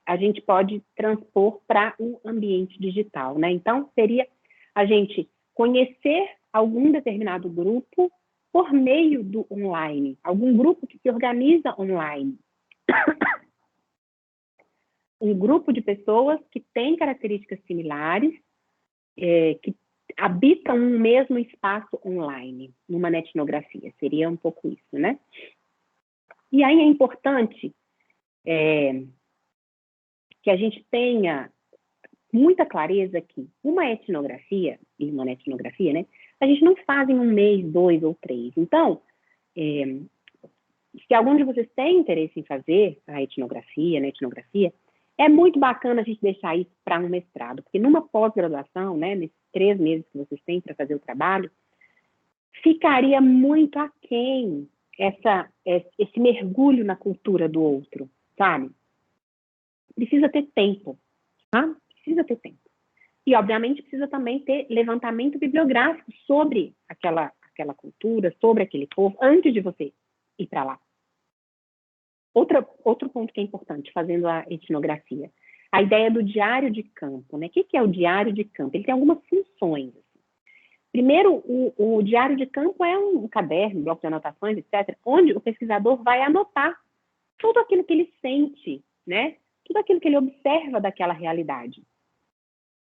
a gente pode transpor para o ambiente digital, né? Então, seria a gente conhecer algum determinado grupo por meio do online, algum grupo que se organiza online. Um grupo de pessoas que têm características similares, que habitam um mesmo espaço online, numa netnografia. Seria um pouco isso, né? E aí é importante que a gente tenha muita clareza que uma etnografia, e uma netnografia, né? A gente não faz em um mês, 2 ou 3. Então, se algum de vocês tem interesse em fazer a etnografia, né, etnografia, é muito bacana a gente deixar isso para um mestrado, porque numa pós-graduação, né, nesses 3 meses que vocês têm para fazer o trabalho, ficaria muito aquém esse mergulho na cultura do outro, sabe? Precisa ter tempo, tá? Precisa ter tempo. E, obviamente, precisa também ter levantamento bibliográfico sobre aquela cultura, sobre aquele povo, antes de você ir para lá. Outro ponto que é importante, fazendo a etnografia, a ideia do diário de campo, né? O que é o diário de campo? Ele tem algumas funções. Assim. Primeiro, o diário de campo é um caderno, um bloco de anotações, etc., onde o pesquisador vai anotar tudo aquilo que ele sente, né? Tudo aquilo que ele observa daquela realidade.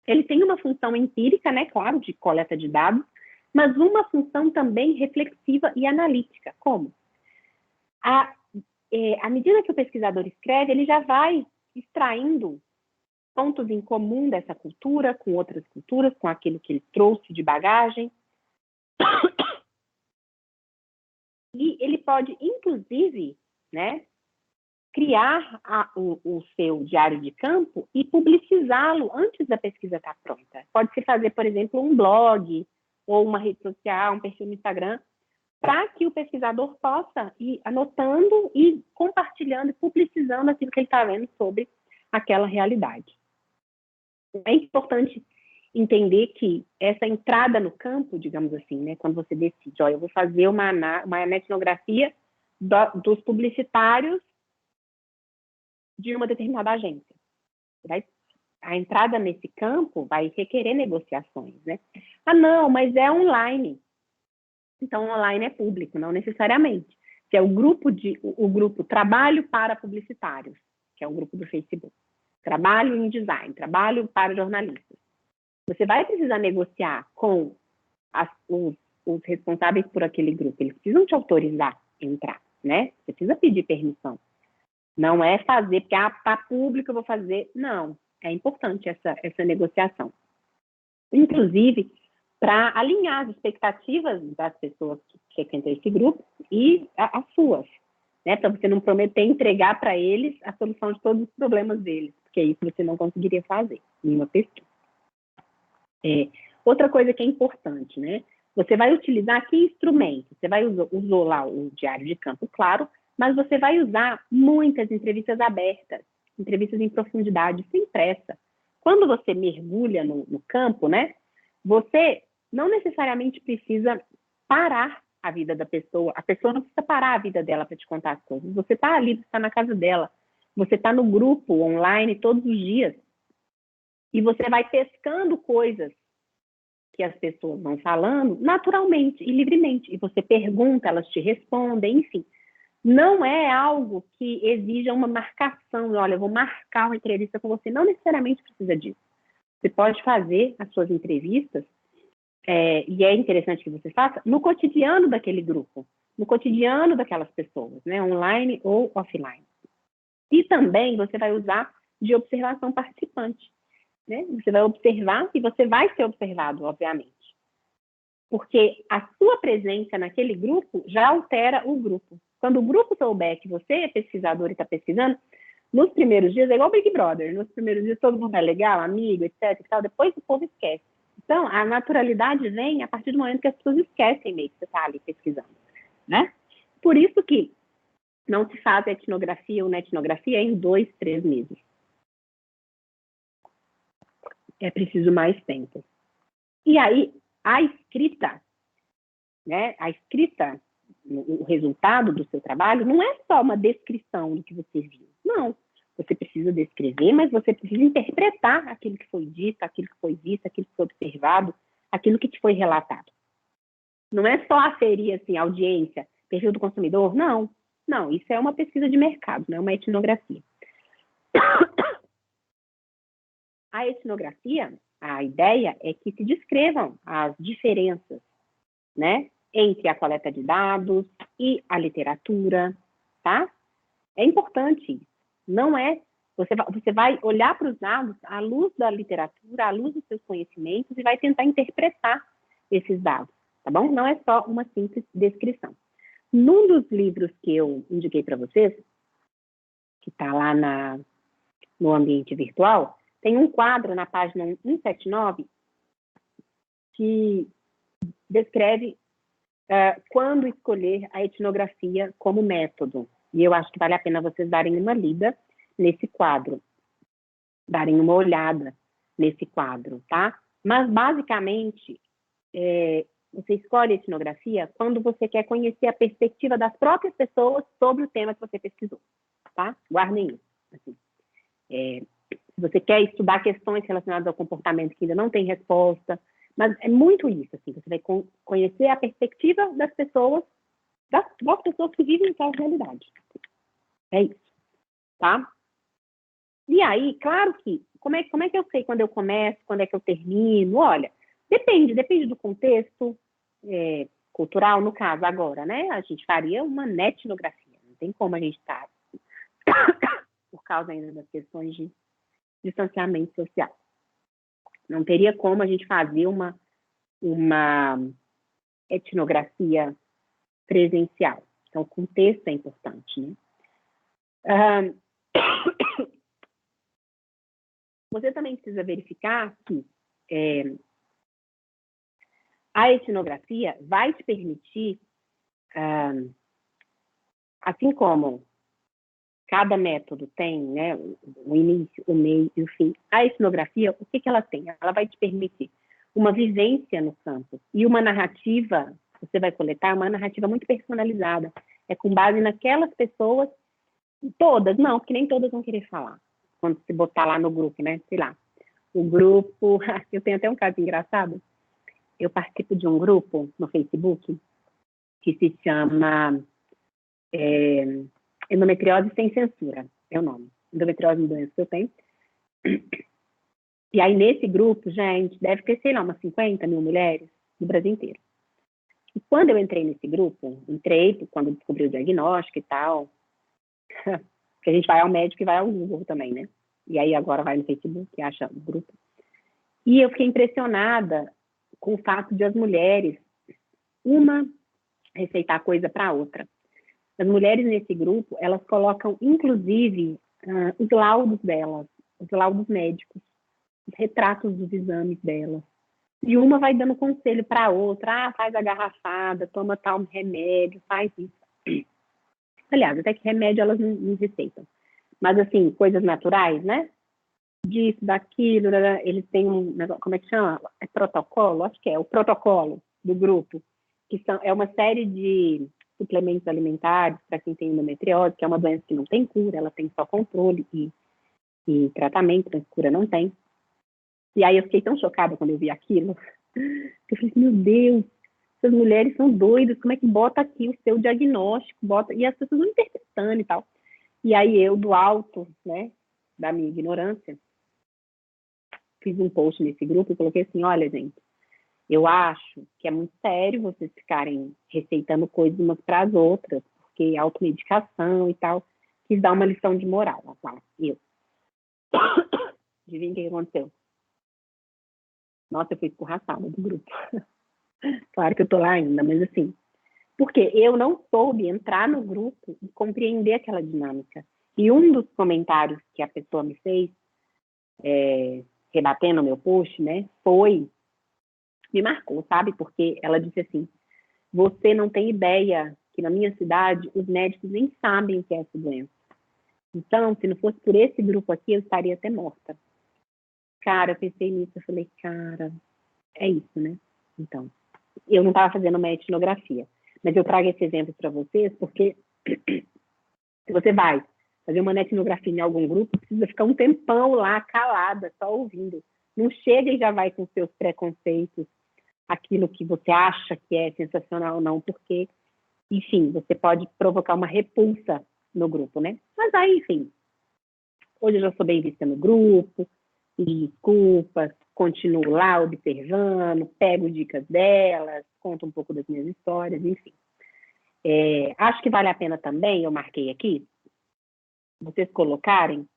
Ele tem uma função empírica, né? Claro, de coleta de dados, mas uma função também reflexiva e analítica. Como? À medida que o pesquisador escreve, ele já vai extraindo pontos em comum dessa cultura, com outras culturas, com aquilo que ele trouxe de bagagem. E ele pode, inclusive, né, criar o seu diário de campo e publicizá-lo antes da pesquisa estar pronta. Pode-se fazer, por exemplo, um blog, ou uma rede social, um perfil no Instagram, para que o pesquisador possa ir anotando e compartilhando e publicizando aquilo que ele está vendo sobre aquela realidade. É importante entender que essa entrada no campo, digamos assim, né, quando você decide, eu vou fazer uma etnografia dos publicitários de uma determinada agência. A entrada nesse campo vai requerer negociações, né? Ah, não, mas é online. Então, online é público, não necessariamente. Se é o grupo Trabalho para Publicitários, que é um grupo do Facebook. Trabalho em design, trabalho para jornalistas. Você vai precisar negociar com os responsáveis por aquele grupo. Eles precisam te autorizar a entrar, né? Você precisa pedir permissão. Não é fazer, porque está público, eu vou fazer. Não, é importante essa negociação. Inclusive, para alinhar as expectativas das pessoas que frequentam esse grupo e as suas, né? Para você não prometer entregar para eles a solução de todos os problemas deles, porque isso você não conseguiria fazer em uma pesquisa. Outra coisa que é importante, né? Você vai utilizar que instrumento? Você vai usou lá o diário de campo, claro, mas você vai usar muitas entrevistas abertas, entrevistas em profundidade, sem pressa. Quando você mergulha no campo, né? Você não necessariamente precisa parar a vida da pessoa. A pessoa não precisa parar a vida dela para te contar as coisas. Você está ali, você está na casa dela. Você está no grupo online todos os dias. E você vai pescando coisas que as pessoas vão falando naturalmente e livremente. E você pergunta, elas te respondem, enfim. Não é algo que exija uma marcação. Olha, eu vou marcar uma entrevista com você. Não necessariamente precisa disso. Você pode fazer as suas entrevistas, e é interessante que você faça, no cotidiano daquele grupo, no cotidiano daquelas pessoas, né? Online ou offline. E também você vai usar de observação participante. Né? Você vai observar e você vai ser observado, obviamente. Porque a sua presença naquele grupo já altera o grupo. Quando o grupo souber que você é pesquisador e está pesquisando, nos primeiros dias, é igual Big Brother, nos primeiros dias todo mundo é legal, amigo, etc. e tal, depois o povo esquece. Então, a naturalidade vem a partir do momento que as pessoas esquecem meio que você está ali pesquisando. Né? Por isso que não se faz etnografia ou etnografia em 2, 3 meses. É preciso mais tempo. E aí, a escrita, né? A escrita, o resultado do seu trabalho, não é só uma descrição do que você viu. Não. Você precisa descrever, mas você precisa interpretar aquilo que foi dito, aquilo que foi visto, aquilo que foi observado, aquilo que te foi relatado. Não é só aferir, assim, audiência, perfil do consumidor, não. Não, isso é uma pesquisa de mercado, não é uma etnografia. A etnografia, a ideia é que se descrevam as diferenças, né, entre a coleta de dados e a literatura, tá? É importante isso. Não é... Você vai olhar para os dados à luz da literatura, à luz dos seus conhecimentos e vai tentar interpretar esses dados, tá bom? Não é só uma simples descrição. Num dos livros que eu indiquei para vocês, que está lá no ambiente virtual, tem um quadro na página 179 que descreve quando escolher a etnografia como método. E eu acho que vale a pena vocês darem uma lida nesse quadro, darem uma olhada nesse quadro, tá? Mas, basicamente, você escolhe a etnografia quando você quer conhecer a perspectiva das próprias pessoas sobre o tema que você pesquisou, tá? Guardem isso. Assim. Se você quer estudar questões relacionadas ao comportamento que ainda não tem resposta, mas é muito isso, assim, você vai conhecer a perspectiva das pessoas que vivem aquela realidade. É isso, tá? E aí, claro que, como é que eu sei quando eu começo, quando é que eu termino? Olha, depende do contexto cultural, no caso, agora, né? A gente faria uma etnografia, não tem como a gente estar, por causa ainda das questões de distanciamento social. Não teria como a gente fazer uma etnografia presencial. Então, o contexto é importante, né? Você também precisa verificar que a etnografia vai te permitir, assim como cada método tem, né, o início, o meio e o fim, a etnografia, o que ela tem? Ela vai te permitir uma vivência no campo e uma narrativa, você vai coletar uma narrativa muito personalizada. É com base naquelas pessoas, todas, não, porque nem todas vão querer falar. Quando se botar lá no grupo, né, sei lá, o grupo, eu tenho até um caso engraçado, eu participo de um grupo no Facebook que se chama Endometriose Sem Censura, é o nome. Endometriose é uma doença que eu tenho. E aí, nesse grupo, gente, deve ter, sei lá, umas 50 mil mulheres do Brasil inteiro. E quando eu entrei nesse grupo, quando eu descobri o diagnóstico e tal, que a gente vai ao médico e vai ao Google também, né? E aí agora vai no Facebook e acha o grupo. E eu fiquei impressionada com o fato de as mulheres, uma receitar coisa para a outra. As mulheres nesse grupo, elas colocam, inclusive, os laudos delas, os laudos médicos, os retratos dos exames delas. E uma vai dando conselho para a outra, faz a garrafada, toma tal remédio, faz isso. Aliás, até que remédio elas não receitam. Mas, assim, coisas naturais, né? Disso, daquilo, eles têm um negócio, como é que chama? É protocolo? Acho que é o protocolo do grupo, que é uma série de suplementos alimentares para quem tem endometriose, que é uma doença que não tem cura, ela tem só controle e tratamento, mas cura não tem. E aí eu fiquei tão chocada quando eu vi aquilo, que eu falei, meu Deus, essas mulheres são doidas, como é que bota aqui o seu diagnóstico, bota, e as pessoas vão interpretando e tal. E aí eu, do alto, né, da minha ignorância, fiz um post nesse grupo e coloquei assim, olha, gente, eu acho que é muito sério vocês ficarem receitando coisas umas para as outras, porque automedicação e tal, quis dar uma lição de moral. Eu. Adivinha o que aconteceu? Nossa, eu fui escorraçada do grupo. Claro que eu tô lá ainda, mas assim, porque eu não soube entrar no grupo e compreender aquela dinâmica. E um dos comentários que a pessoa me fez, rebatendo o meu post, né, me marcou, sabe? Porque ela disse assim, você não tem ideia que na minha cidade os médicos nem sabem o que é essa doença. Então, se não fosse por esse grupo aqui, eu estaria até morta. Cara, eu pensei nisso, eu falei, cara, é isso, né? Então, eu não estava fazendo uma etnografia, mas eu trago esse exemplo para vocês porque se você vai fazer uma etnografia em algum grupo, precisa ficar um tempão lá, calada, só ouvindo. Não chega e já vai com seus preconceitos, aquilo que você acha que é sensacional ou não, porque, enfim, você pode provocar uma repulsa no grupo, né? Mas aí, enfim, hoje eu já sou bem vista no grupo, pedi desculpas, continuo lá observando, pego dicas delas, conto um pouco das minhas histórias, enfim. Acho que vale a pena também, eu marquei aqui, vocês colocarem,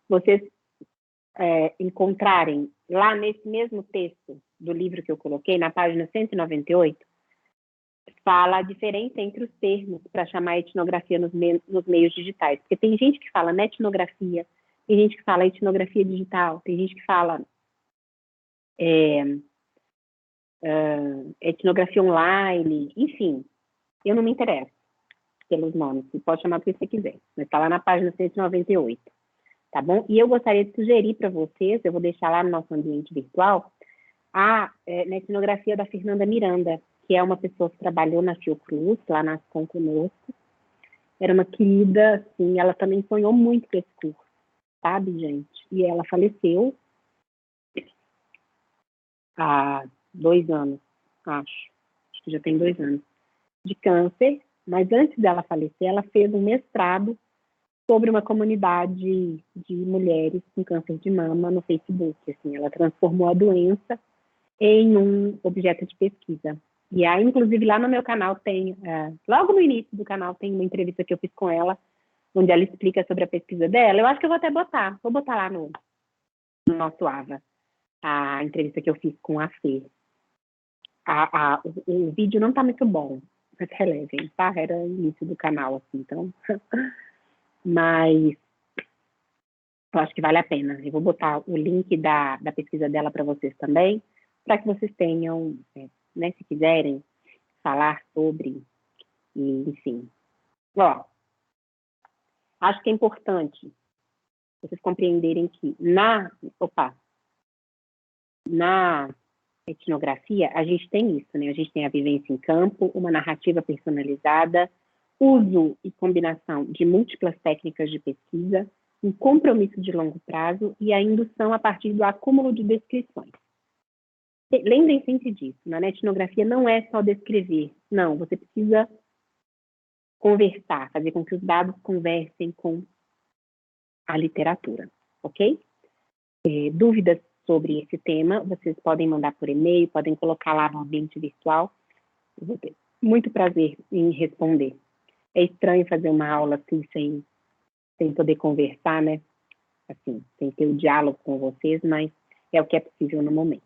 vocês encontrarem lá nesse mesmo texto do livro que eu coloquei, na página 198, fala a diferença entre os termos para chamar a etnografia nos meios digitais. Porque tem gente que fala etnografia, tem gente que fala etnografia digital, tem gente que fala etnografia online, enfim, eu não me interesso pelos nomes, você pode chamar do que você quiser, mas está lá na página 198, tá bom? E eu gostaria de sugerir para vocês, eu vou deixar lá no nosso ambiente virtual, na etnografia da Fernanda Miranda, que é uma pessoa que trabalhou na Fiocruz, lá na Ascom conosco. Era uma querida, assim, ela também sonhou muito com esse curso, sabe, gente? E ela faleceu há 2 anos, acho que já tem 2 anos, de câncer, mas antes dela falecer, ela fez um mestrado sobre uma comunidade de mulheres com câncer de mama no Facebook, assim, ela transformou a doença em um objeto de pesquisa. E aí, inclusive, lá no meu canal tem, logo no início do canal, tem uma entrevista que eu fiz com ela, onde ela explica sobre a pesquisa dela. Eu acho que eu vou até vou botar lá no nosso AVA, a entrevista que eu fiz com a Fê. O vídeo não tá muito bom, mas relevem, tá? Era o início do canal, assim, então. Mas eu acho que vale a pena. Eu vou botar o link da pesquisa dela para vocês também, para que vocês tenham, né, se quiserem falar sobre, enfim. Ó, acho que é importante vocês compreenderem que na etnografia, a gente tem isso, né? A gente tem a vivência em campo, uma narrativa personalizada, uso e combinação de múltiplas técnicas de pesquisa, um compromisso de longo prazo e a indução a partir do acúmulo de descrições. Lembrem sempre disso, na etnografia não é só descrever, não, você precisa conversar, fazer com que os dados conversem com a literatura, ok? Dúvidas sobre esse tema, vocês podem mandar por e-mail, podem colocar lá no ambiente virtual, eu vou ter muito prazer em responder. É estranho fazer uma aula assim, sem poder conversar, né? Assim, sem ter o diálogo com vocês, mas é o que é possível no momento.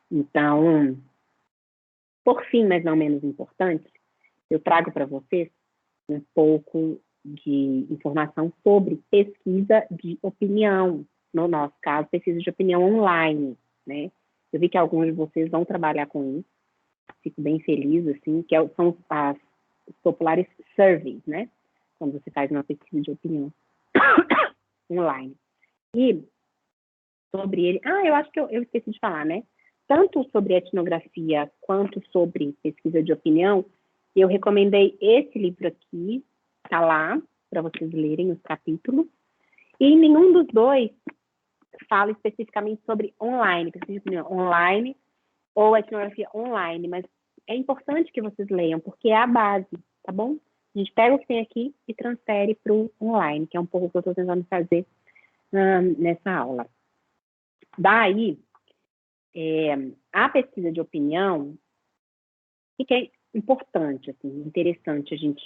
Então, Por fim, mas não menos importante, eu trago para vocês um pouco de informação sobre pesquisa de opinião. No nosso caso, pesquisa de opinião online, né? Eu vi que alguns de vocês vão trabalhar com isso. Fico bem feliz, assim, que são os populares surveys, né? Quando você faz uma pesquisa de opinião online. E sobre ele... eu acho que eu esqueci de falar, né? Tanto sobre etnografia quanto sobre pesquisa de opinião, eu recomendei esse livro aqui, tá lá, para vocês lerem os capítulos. E em nenhum dos dois fala especificamente sobre online, pesquisa de opinião online ou etnografia online, mas é importante que vocês leiam, porque é a base, tá bom? A gente pega o que tem aqui e transfere para o online, que é um pouco o que eu estou tentando fazer nessa aula. Daí, a pesquisa de opinião, o que é importante, assim, interessante a gente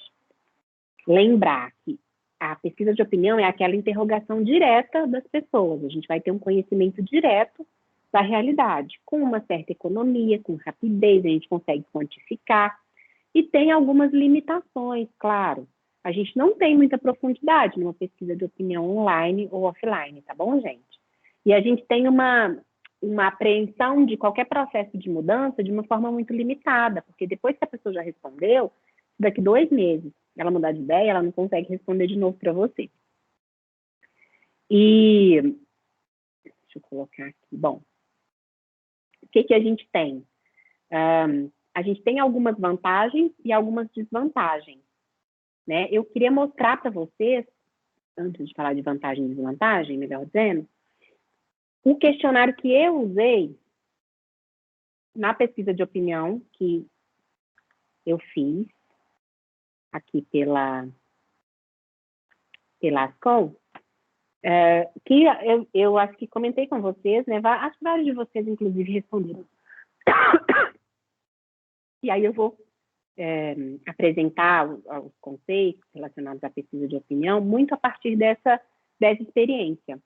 lembrar que a pesquisa de opinião é aquela interrogação direta das pessoas. A gente vai ter um conhecimento direto da realidade, com uma certa economia, com rapidez, a gente consegue quantificar. E tem algumas limitações, claro. A gente não tem muita profundidade numa pesquisa de opinião online ou offline, tá bom, gente? E a gente tem uma apreensão de qualquer processo de mudança de uma forma muito limitada, porque depois que a pessoa já respondeu, daqui 2 meses, ela mudar de ideia, ela não consegue responder de novo para você. E, deixa eu colocar aqui, bom, o que a gente tem? A gente tem algumas vantagens e algumas desvantagens, né? Eu queria mostrar para vocês, antes de falar de vantagem e desvantagem, melhor dizendo, o questionário que eu usei na pesquisa de opinião que eu fiz aqui pela Ascom, que eu acho que comentei com vocês, né? Acho que vários de vocês, inclusive, responderam. E aí eu vou apresentar os conceitos relacionados à pesquisa de opinião muito a partir dessa experiência,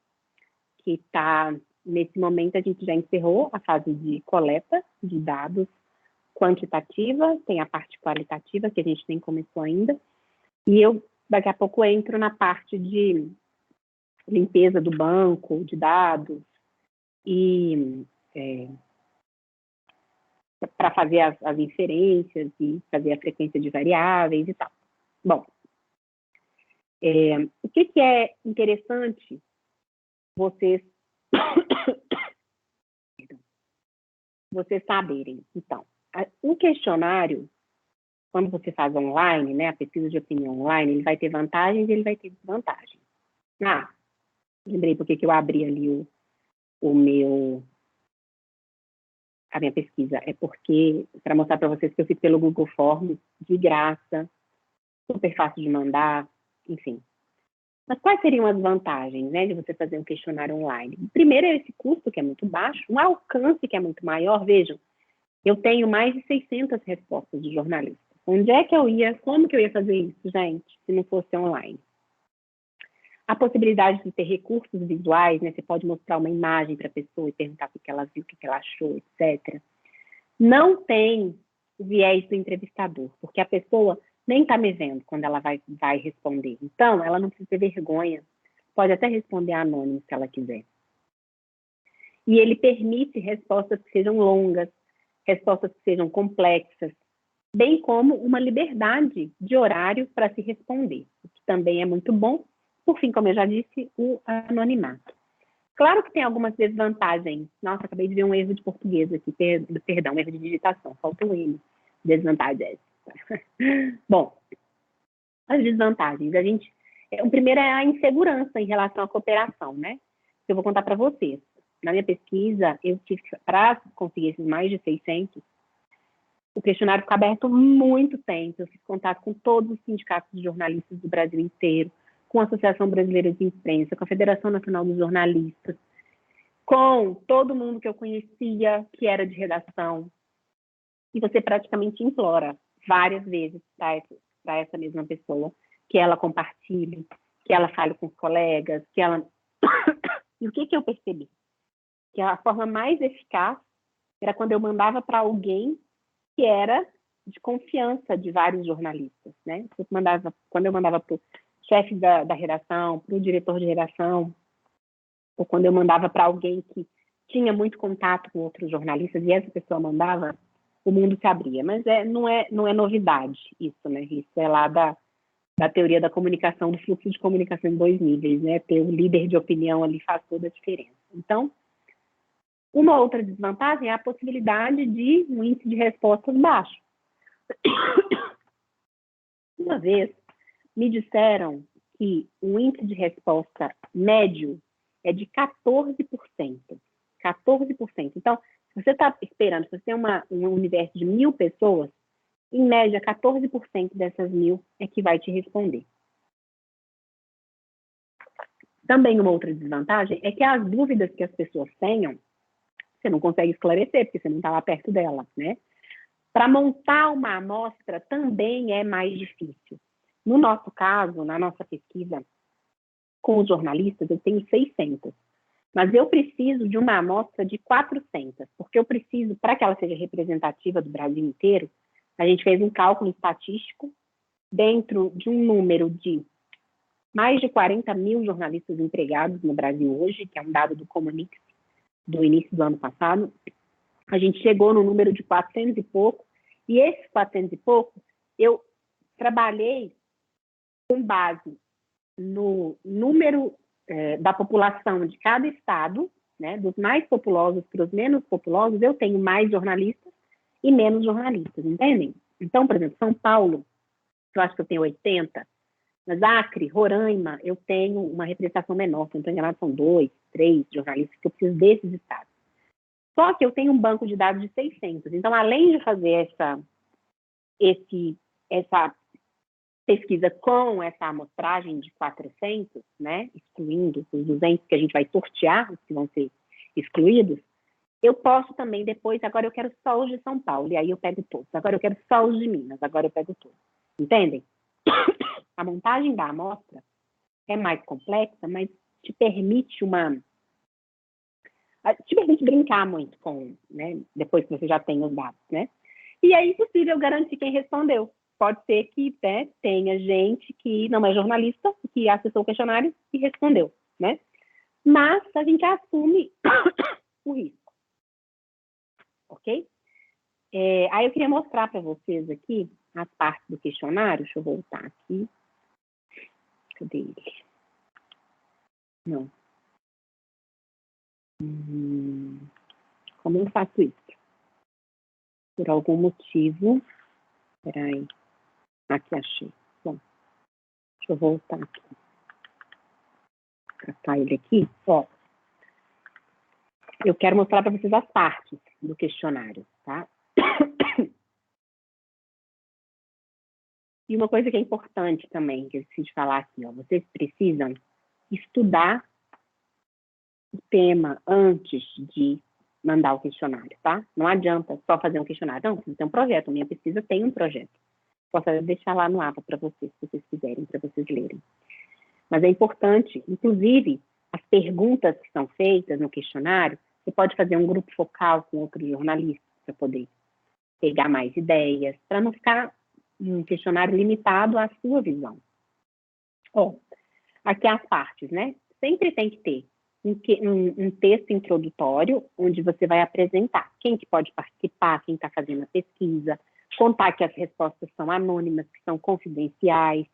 que está, nesse momento, a gente já encerrou a fase de coleta de dados quantitativa, tem a parte qualitativa, que a gente nem começou ainda, e eu, daqui a pouco, entro na parte de limpeza do banco de dados e para fazer as inferências e fazer a frequência de variáveis e tal. Bom, o que é interessante vocês saberem? Então, o questionário, quando você faz online, né, a pesquisa de opinião online, ele vai ter vantagens e ele vai ter desvantagens. Lembrei porque que eu abri ali a minha pesquisa. É porque, para mostrar para vocês que eu fiz pelo Google Forms, de graça, super fácil de mandar, enfim. Mas quais seriam as vantagens, né, de você fazer um questionário online? Primeiro é esse custo, que é muito baixo, um alcance que é muito maior. Vejam, eu tenho mais de 600 respostas de jornalistas. Onde é que eu ia, como que eu ia fazer isso, gente, se não fosse online? A possibilidade de ter recursos visuais, né? Você pode mostrar uma imagem para a pessoa e perguntar o que ela viu, o que ela achou, etc. Não tem o viés do entrevistador, porque a pessoa nem está me vendo quando ela vai responder. Então, ela não precisa ter vergonha. Pode até responder anônimo, se ela quiser. E ele permite respostas que sejam longas, respostas que sejam complexas, bem como uma liberdade de horário para se responder, o que também é muito bom. Por fim, como eu já disse, o anonimato. Claro que tem algumas desvantagens. Nossa, acabei de ver um erro de português aqui, perdão, erro de digitação, faltou ele. Desvantagens. Bom, as desvantagens. O primeiro é a insegurança em relação à cooperação, né? Eu vou contar para vocês. Na minha pesquisa, eu tive, para conseguir esses mais de 600, o questionário ficou aberto muito tempo. Eu fiz contato com todos os sindicatos de jornalistas do Brasil inteiro, com a Associação Brasileira de Imprensa, com a Federação Nacional dos Jornalistas, com todo mundo que eu conhecia, que era de redação. E você praticamente implora várias vezes para essa mesma pessoa que ela compartilhe, que ela fale com os colegas, que ela... E o que eu percebi? Que a forma mais eficaz era quando eu mandava para alguém que era de confiança de vários jornalistas, né? Quando eu mandava para o chefe da redação, para o diretor de redação, ou quando eu mandava para alguém que tinha muito contato com outros jornalistas e essa pessoa mandava, o mundo se abria. Mas não é novidade isso, né? Isso é lá da teoria da comunicação, do fluxo de comunicação em 2 níveis, né? Ter um líder de opinião ali faz toda a diferença. Então, uma outra desvantagem é a possibilidade de um índice de respostas baixo. Uma vez, me disseram que o índice de resposta médio é de 14%. 14%. Então, se você está esperando, se você tem um universo de 1.000 pessoas, em média, 14% dessas 1.000 é que vai te responder. Também uma outra desvantagem é que as dúvidas que as pessoas tenham, você não consegue esclarecer, porque você não está lá perto dela, né? Para montar uma amostra também é mais difícil. No nosso caso, na nossa pesquisa com os jornalistas, eu tenho 600. Mas eu preciso de uma amostra de 400, porque eu preciso, para que ela seja representativa do Brasil inteiro, a gente fez um cálculo estatístico dentro de um número de mais de 40.000 jornalistas empregados no Brasil hoje, que é um dado do Comunix do início do ano passado. A gente chegou no número de 400 e pouco, e esses 400 e pouco, eu trabalhei com base no número da população de cada estado, né, dos mais populosos para os menos populosos, eu tenho mais jornalistas e menos jornalistas, entendem? Então, por exemplo, São Paulo, eu acho que eu tenho 80, mas Acre, Roraima, eu tenho uma representação menor, se não estou enganado, são 2, 3 jornalistas que eu preciso desses estados. Só que eu tenho um banco de dados de 600. Então, além de fazer essa pesquisa com essa amostragem de 400, né, excluindo os 200 que a gente vai sortear, os que vão ser excluídos, eu posso também depois, agora eu quero só os de São Paulo, e aí eu pego todos. Agora eu quero só os de Minas, agora eu pego todos. Entendem? A montagem da amostra é mais complexa, mas te permite brincar muito com, né, depois que você já tem os dados, né? E é impossível garantir quem respondeu. Pode ser que, né, tenha gente que não é jornalista, que acessou o questionário e respondeu, né? Mas a gente assume o risco, ok? Aí eu queria mostrar para vocês aqui as partes do questionário. Deixa eu voltar aqui. Cadê ele? Não. Como eu faço isso? Por algum motivo. Peraí. Aqui achei. Bom, deixa eu voltar aqui. Catar ele aqui. Ó. Eu quero mostrar para vocês as partes do questionário, tá? E uma coisa que é importante também, que eu esqueci de falar aqui, ó. Vocês precisam estudar o tema antes de mandar o questionário, tá? Não adianta só fazer um questionário. Não, você tem um projeto. Minha pesquisa tem um projeto. Posso deixar lá no APA para vocês, se vocês quiserem, para vocês lerem. Mas é importante, inclusive, as perguntas que são feitas no questionário, você pode fazer um grupo focal com outros jornalistas para poder pegar mais ideias, para não ficar um questionário limitado à sua visão. Ó, aqui as partes, né? Sempre tem que ter um texto introdutório, onde você vai apresentar quem que pode participar, quem está fazendo a pesquisa, contar que as respostas são anônimas, que são confidenciais.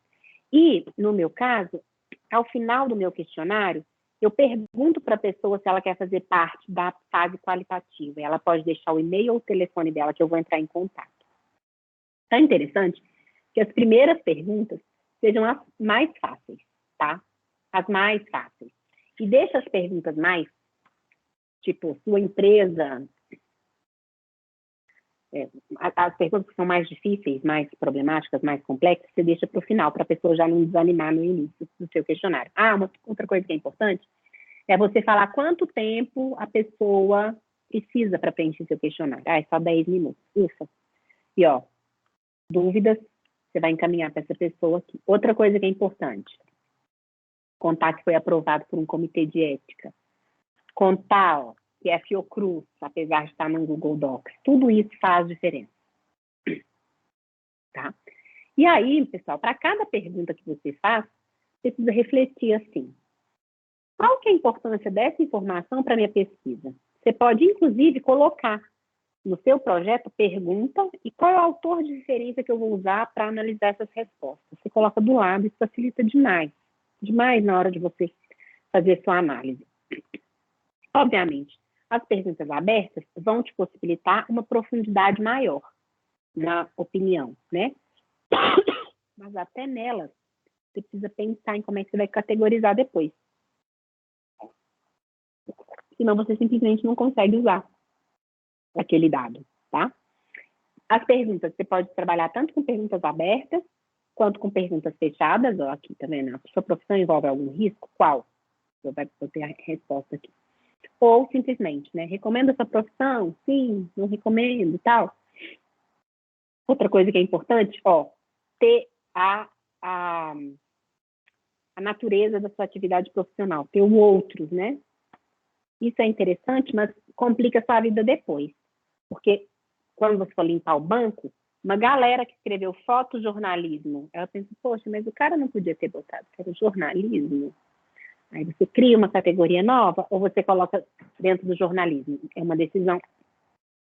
E, no meu caso, ao final do meu questionário, eu pergunto para a pessoa se ela quer fazer parte da fase qualitativa. Ela pode deixar o e-mail ou o telefone dela, que eu vou entrar em contato. Então, é interessante que as primeiras perguntas sejam as mais fáceis, tá? As mais fáceis. E deixa as perguntas mais, tipo, sua empresa... as perguntas que são mais difíceis, mais problemáticas, mais complexas, você deixa para o final, para a pessoa já não desanimar no início do seu questionário. Uma outra coisa que é importante é você falar quanto tempo a pessoa precisa para preencher seu questionário. É só 10 minutos. Ufa. E, ó, dúvidas, você vai encaminhar para essa pessoa aqui. Outra coisa que é importante, contar que foi aprovado por um comitê de ética. Contar, ó, que é Fiocruz, apesar de estar no Google Docs. Tudo isso faz diferença, tá? E aí, pessoal, para cada pergunta que você faz, você precisa refletir assim, qual que é a importância dessa informação para a minha pesquisa? Você pode, inclusive, colocar no seu projeto pergunta e qual é o autor de referência que eu vou usar para analisar essas respostas. Você coloca do lado, isso facilita demais na hora de você fazer sua análise. Obviamente, as perguntas abertas vão te possibilitar uma profundidade maior na opinião, né? Mas até nelas, você precisa pensar em como é que você vai categorizar depois. Senão você simplesmente não consegue usar aquele dado, tá? As perguntas, você pode trabalhar tanto com perguntas abertas, quanto com perguntas fechadas, ó, aqui, tá vendo? A sua profissão envolve algum risco? Qual? Você vai ter a resposta aqui. Ou simplesmente, né? Recomendo essa profissão? Sim, não recomendo e tal. Outra coisa que é importante, ó, ter a natureza da sua atividade profissional, ter o outros, né? Isso é interessante, mas complica a sua vida depois. Porque quando você for limpar o banco, uma galera que escreveu fotojornalismo, ela pensa, poxa, mas o cara não podia ter botado que era jornalismo. Aí você cria uma categoria nova ou você coloca dentro do jornalismo. É uma decisão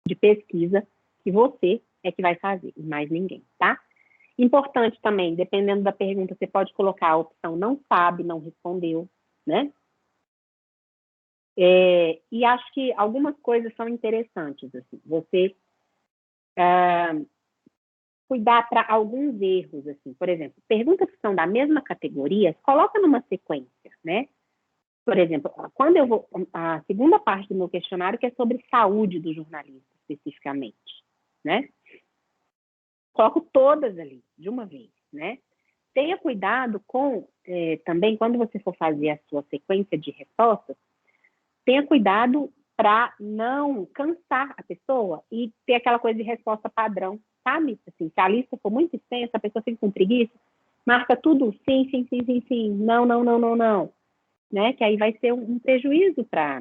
de pesquisa que você é que vai fazer, e mais ninguém, tá? Importante também, dependendo da pergunta, você pode colocar a opção não sabe, não respondeu, né? E acho que algumas coisas são interessantes, assim, você cuidar para alguns erros, assim, por exemplo, perguntas que são da mesma categoria, coloca numa sequência, né? Por exemplo, quando eu vou, a segunda parte do meu questionário que é sobre saúde do jornalista, especificamente, né? Coloco todas ali, de uma vez, né? Tenha cuidado com, também, quando você for fazer a sua sequência de respostas, tenha cuidado para não cansar a pessoa e ter aquela coisa de resposta padrão, sabe? Assim, se a lista for muito extensa, a pessoa fica com preguiça, marca tudo sim, sim, sim, sim, sim, não, não, não, não, não, né? Que aí vai ser um prejuízo para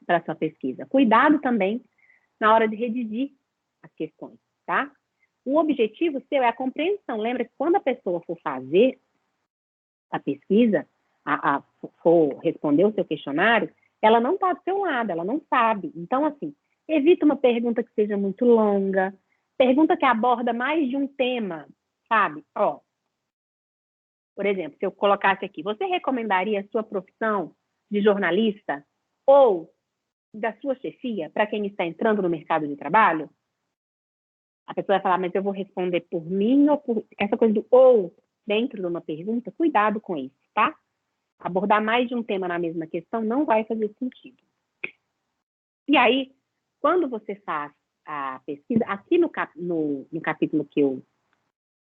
a sua pesquisa. Cuidado também na hora de redigir as questões, tá? O objetivo seu é a compreensão. Lembra que quando a pessoa for fazer a pesquisa, for responder o seu questionário, ela não está do seu lado, ela não sabe. Então, assim, evita uma pergunta que seja muito longa, pergunta que aborda mais de um tema, sabe? Ó, por exemplo, se eu colocasse aqui, você recomendaria a sua profissão de jornalista ou da sua chefia para quem está entrando no mercado de trabalho? A pessoa vai falar, mas eu vou responder por mim ou por... Essa coisa do ou dentro de uma pergunta, cuidado com isso, tá? Abordar mais de um tema na mesma questão não vai fazer sentido. E aí, quando você faz a pesquisa, aqui no capítulo que eu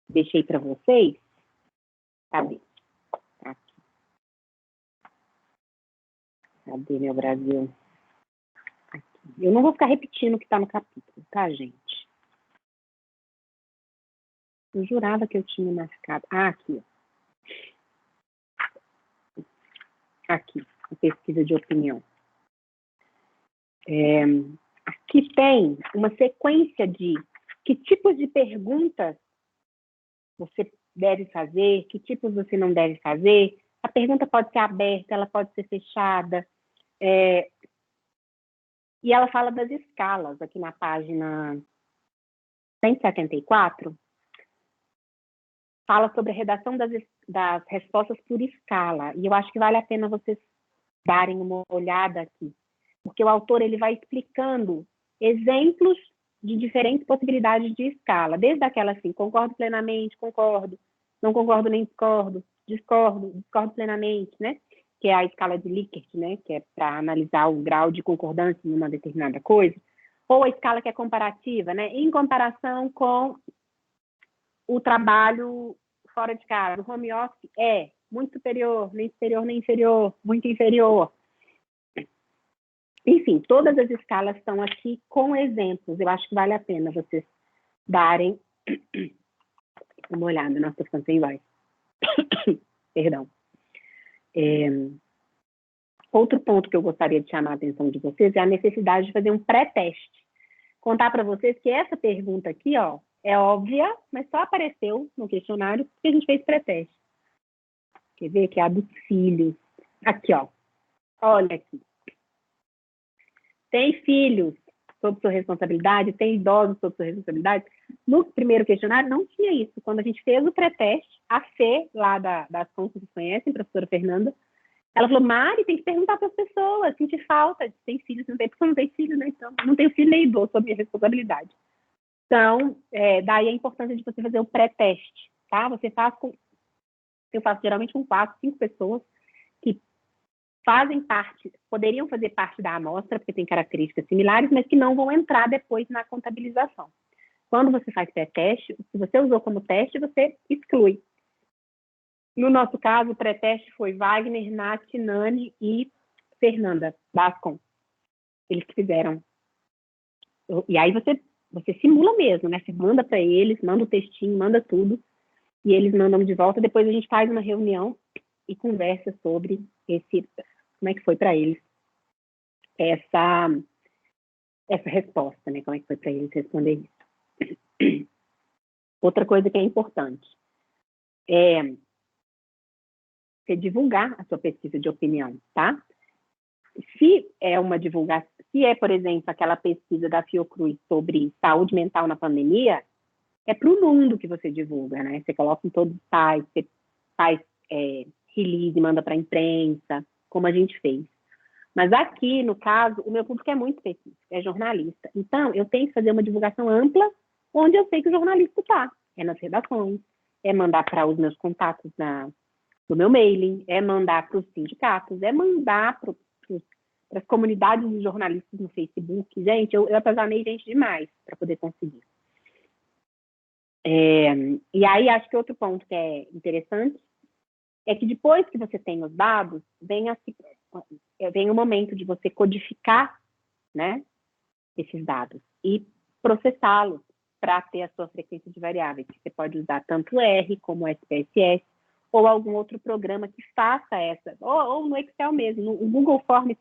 deixei para vocês, cadê? Aqui. Cadê, meu Brasil? Aqui. Eu não vou ficar repetindo o que está no capítulo, tá, gente? Eu jurava que eu tinha marcado. Ah, aqui. Aqui, a pesquisa de opinião. Aqui tem uma sequência de que tipos de perguntas você deve fazer, que tipos você não deve fazer. A pergunta pode ser aberta, ela pode ser fechada. E ela fala das escalas, aqui na página 174, fala sobre a redação das respostas por escala. E eu acho que vale a pena vocês darem uma olhada aqui, porque o autor ele vai explicando exemplos de diferentes possibilidades de escala, desde aquela assim, concordo plenamente, concordo, não concordo nem discordo, discordo plenamente, né? Que é a escala de Likert, né? Que é para analisar o grau de concordância em uma determinada coisa, ou a escala que é comparativa, né? Em comparação com o trabalho fora de casa, o home office é muito superior, nem superior nem inferior, muito inferior. Enfim, todas as escalas estão aqui com exemplos. Eu acho que vale a pena vocês darem uma olhada. Nossa, estou ficando sem voz. Perdão. Outro ponto que eu gostaria de chamar a atenção de vocês é a necessidade de fazer um pré-teste. Contar para vocês que essa pergunta aqui, ó, é óbvia, mas só apareceu no questionário porque a gente fez pré-teste. Quer ver que é a dos filhos. Aqui, ó. Olha aqui. Tem filhos sob sua responsabilidade? Tem idosos sob sua responsabilidade? No primeiro questionário não tinha isso. Quando a gente fez o pré-teste, a Fê, lá das contas que vocês conhecem, a professora Fernanda, ela falou, Mari, tem que perguntar para as pessoas, sentir falta, tem filhos, não tem, porque eu não tenho filho, né? Então, não tenho filho nem idoso sob minha responsabilidade. Então, daí a importância de você fazer o pré-teste, tá? Eu faço geralmente com 4, 5 pessoas que fazem parte, poderiam fazer parte da amostra, porque tem características similares, mas que não vão entrar depois na contabilização. Quando você faz pré-teste, se você usou como teste, você exclui. No nosso caso, o pré-teste foi Wagner, Nath, Nani e Fernanda Bascom. Eles que fizeram. E aí você simula mesmo, né? Você manda para eles, manda o textinho, manda tudo, e eles mandam de volta. Depois a gente faz uma reunião e conversa sobre como é que foi para eles essa resposta, né? Como é que foi para eles responder isso. Outra coisa que é importante é você divulgar a sua pesquisa de opinião, tá? Se é, por exemplo, aquela pesquisa da Fiocruz sobre saúde mental na pandemia, é para o mundo que você divulga, né? Você coloca em todos os sites, você faz release, manda para a imprensa, como a gente fez. Mas aqui, no caso, o meu público é muito específico, é jornalista. Então, eu tenho que fazer uma divulgação ampla, onde eu sei que o jornalista está. É nas redações, é mandar para os meus contatos do meu mailing, é mandar para os sindicatos, é mandar para as comunidades de jornalistas no Facebook. Gente, eu atazanei gente demais para poder conseguir. E aí, acho que outro ponto que é interessante é que depois que você tem os dados, vem o momento de você codificar, né, esses dados e processá-los para ter a sua frequência de variáveis. Você pode usar tanto R como SPSS ou algum outro programa que faça essa, ou no Excel mesmo. No Google Forms,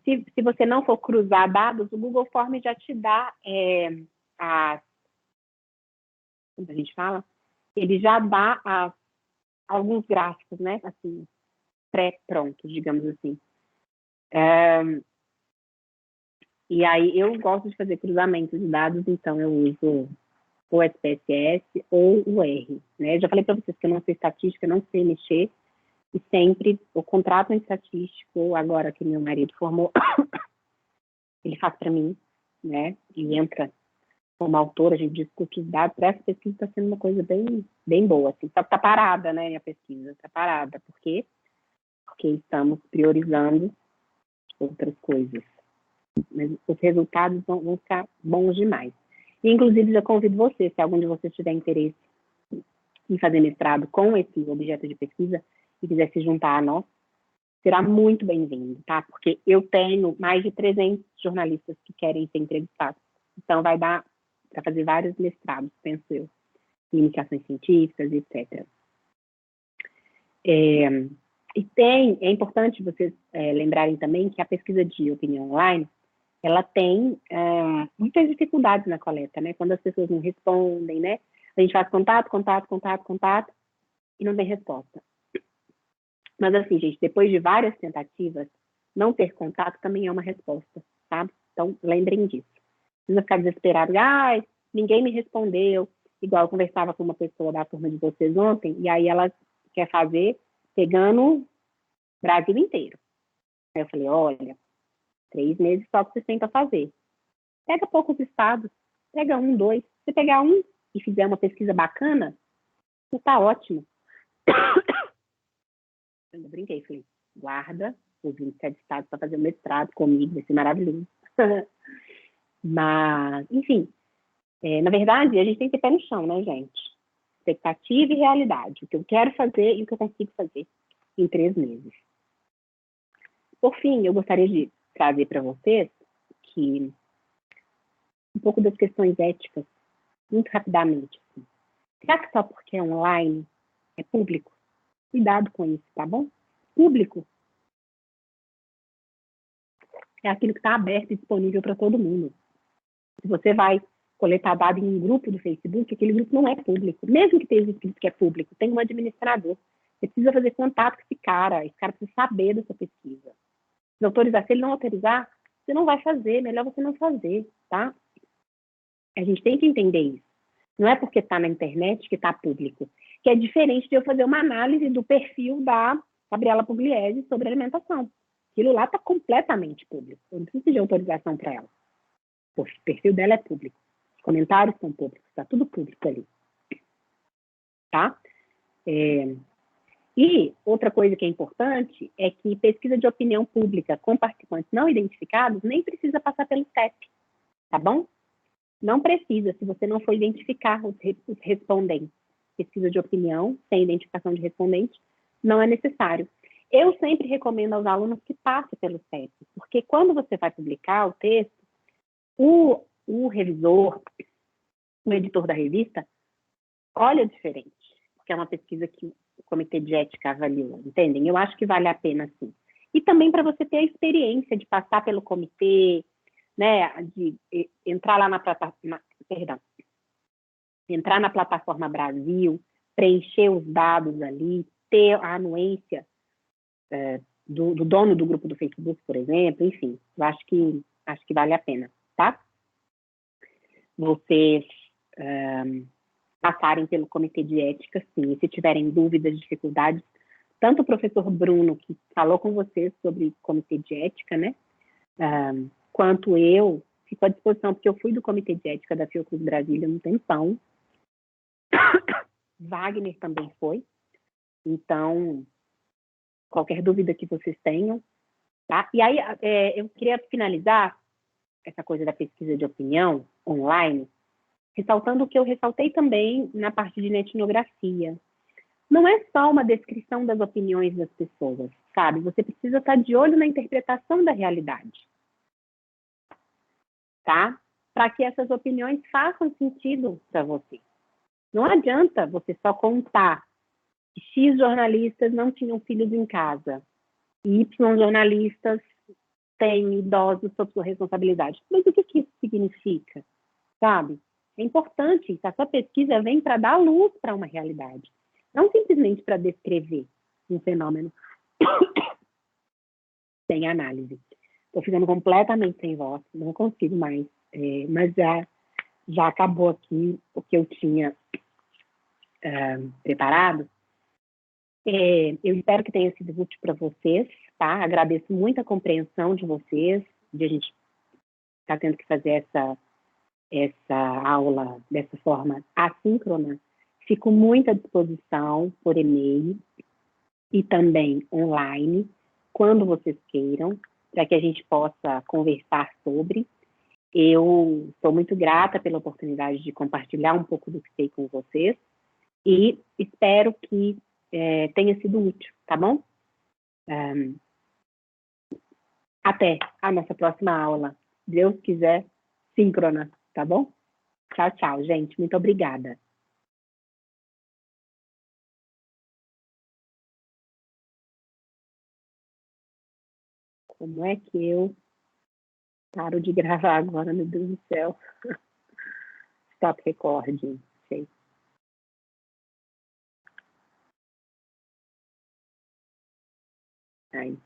se você não for cruzar dados, o Google Forms já te dá como a gente fala, ele já dá alguns gráficos, né, assim, pré-prontos, digamos assim. E aí eu gosto de fazer cruzamento de dados, então eu uso o SPSS ou o R, né? Já falei para vocês que eu não sei estatística, não sei mexer, e sempre o contrato estatístico, agora que meu marido formou, ele faz para mim, né? E entra como autor, a gente discute os dados. Para essa pesquisa está sendo uma coisa bem, bem boa, assim. Só que está parada, né, minha pesquisa, está parada. Por quê? Porque estamos priorizando outras coisas. Mas os resultados vão ficar bons demais. E, inclusive, já convido você, se algum de vocês tiver interesse em fazer mestrado com esse objeto de pesquisa e quiser se juntar a nós, será muito bem-vindo, tá? Porque eu tenho mais de 300 jornalistas que querem ser entrevistados. Então, vai dar para fazer vários mestrados, penso eu, em iniciações científicas, etc. É importante vocês lembrarem também que a pesquisa de opinião online, ela tem muitas dificuldades na coleta, né? Quando as pessoas não respondem, né? A gente faz contato, e não tem resposta. Mas assim, gente, depois de várias tentativas, não ter contato também é uma resposta, tá? Então, lembrem disso. Não precisa ficar desesperado, ninguém me respondeu. Igual eu conversava com uma pessoa da turma de vocês ontem, e aí ela quer fazer pegando o Brasil inteiro. Aí eu falei, olha, 3 meses só que vocês têm para fazer. Pega poucos estados, pega 1, 2. Se pegar um e fizer uma pesquisa bacana, está ótimo. Eu brinquei, falei, guarda os 27 estados para fazer um mestrado comigo, vai ser maravilhoso. Mas, enfim, na verdade, a gente tem que ter pé no chão, né, gente? Expectativa e realidade. O que eu quero fazer e o que eu consigo fazer em 3 meses. Por fim, eu gostaria de trazer para vocês que um pouco das questões éticas, muito rapidamente. Assim. Será que só porque é online é público? Cuidado com isso, tá bom? Público é aquilo que está aberto e disponível para todo mundo. Se você vai coletar dado em um grupo do Facebook, aquele grupo não é público. Mesmo que tenha escrito que é público, tem um administrador. Você precisa fazer contato com esse cara precisa saber da sua pesquisa. Se autorizar, se ele não autorizar, você não vai fazer, melhor você não fazer, tá? A gente tem que entender isso. Não é porque está na internet que está público, que é diferente de eu fazer uma análise do perfil da Gabriela Pugliese sobre alimentação. Aquilo lá está completamente público. Eu não preciso pedir autorização para ela. O perfil dela é público. Os comentários são públicos. Está tudo público ali. Tá? E outra coisa que é importante é que pesquisa de opinião pública com participantes não identificados nem precisa passar pelo CEP. Tá bom? Não precisa, se você não for identificar os respondentes. Pesquisa de opinião, sem identificação de respondente, não é necessário. Eu sempre recomendo aos alunos que passem pelo CEP, porque quando você vai publicar o texto, o revisor, o editor da revista, olha diferente, porque é uma pesquisa que o Comitê de Ética avaliou, entendem? Eu acho que vale a pena, sim. E também para você ter a experiência de passar pelo comitê, né, de entrar lá entrar na plataforma Brasil, preencher os dados ali, ter a anuência do dono do grupo do Facebook, por exemplo, enfim, eu acho que vale a pena, tá? Vocês passarem pelo comitê de ética, sim, e se tiverem dúvidas, dificuldades, tanto o professor Bruno, que falou com vocês sobre comitê de ética, né, quanto eu, fico à disposição, porque eu fui do Comitê de Ética da Fiocruz Brasília há um tempão. Wagner também foi. Então, qualquer dúvida que vocês tenham, tá? E aí, eu queria finalizar essa coisa da pesquisa de opinião online, ressaltando o que eu ressaltei também na parte de etnografia. Não é só uma descrição das opiniões das pessoas, sabe? Você precisa estar de olho na interpretação da realidade. Tá? Para que essas opiniões façam sentido para você. Não adianta você só contar que X jornalistas não tinham filhos em casa, e Y jornalistas têm idosos sob sua responsabilidade. Mas o que isso significa? Sabe? É importante que a sua pesquisa vem para dar luz para uma realidade, não simplesmente para descrever um fenômeno sem análise. Estou ficando completamente sem voz, não consigo mais, mas já acabou aqui o que eu tinha preparado. Eu espero que tenha sido útil para vocês, tá? Agradeço muito a compreensão de vocês, de a gente estar tendo que fazer essa aula dessa forma assíncrona. Fico muito à disposição por e-mail e também online, quando vocês queiram, para que a gente possa conversar sobre. Eu sou muito grata pela oportunidade de compartilhar um pouco do que sei com vocês e espero que tenha sido útil, tá bom? Até a nossa próxima aula. Deus quiser, síncrona, tá bom? Tchau, tchau, gente. Muito obrigada. Como é que eu paro de gravar agora, meu Deus do céu? Stop recording. Sei. Aí.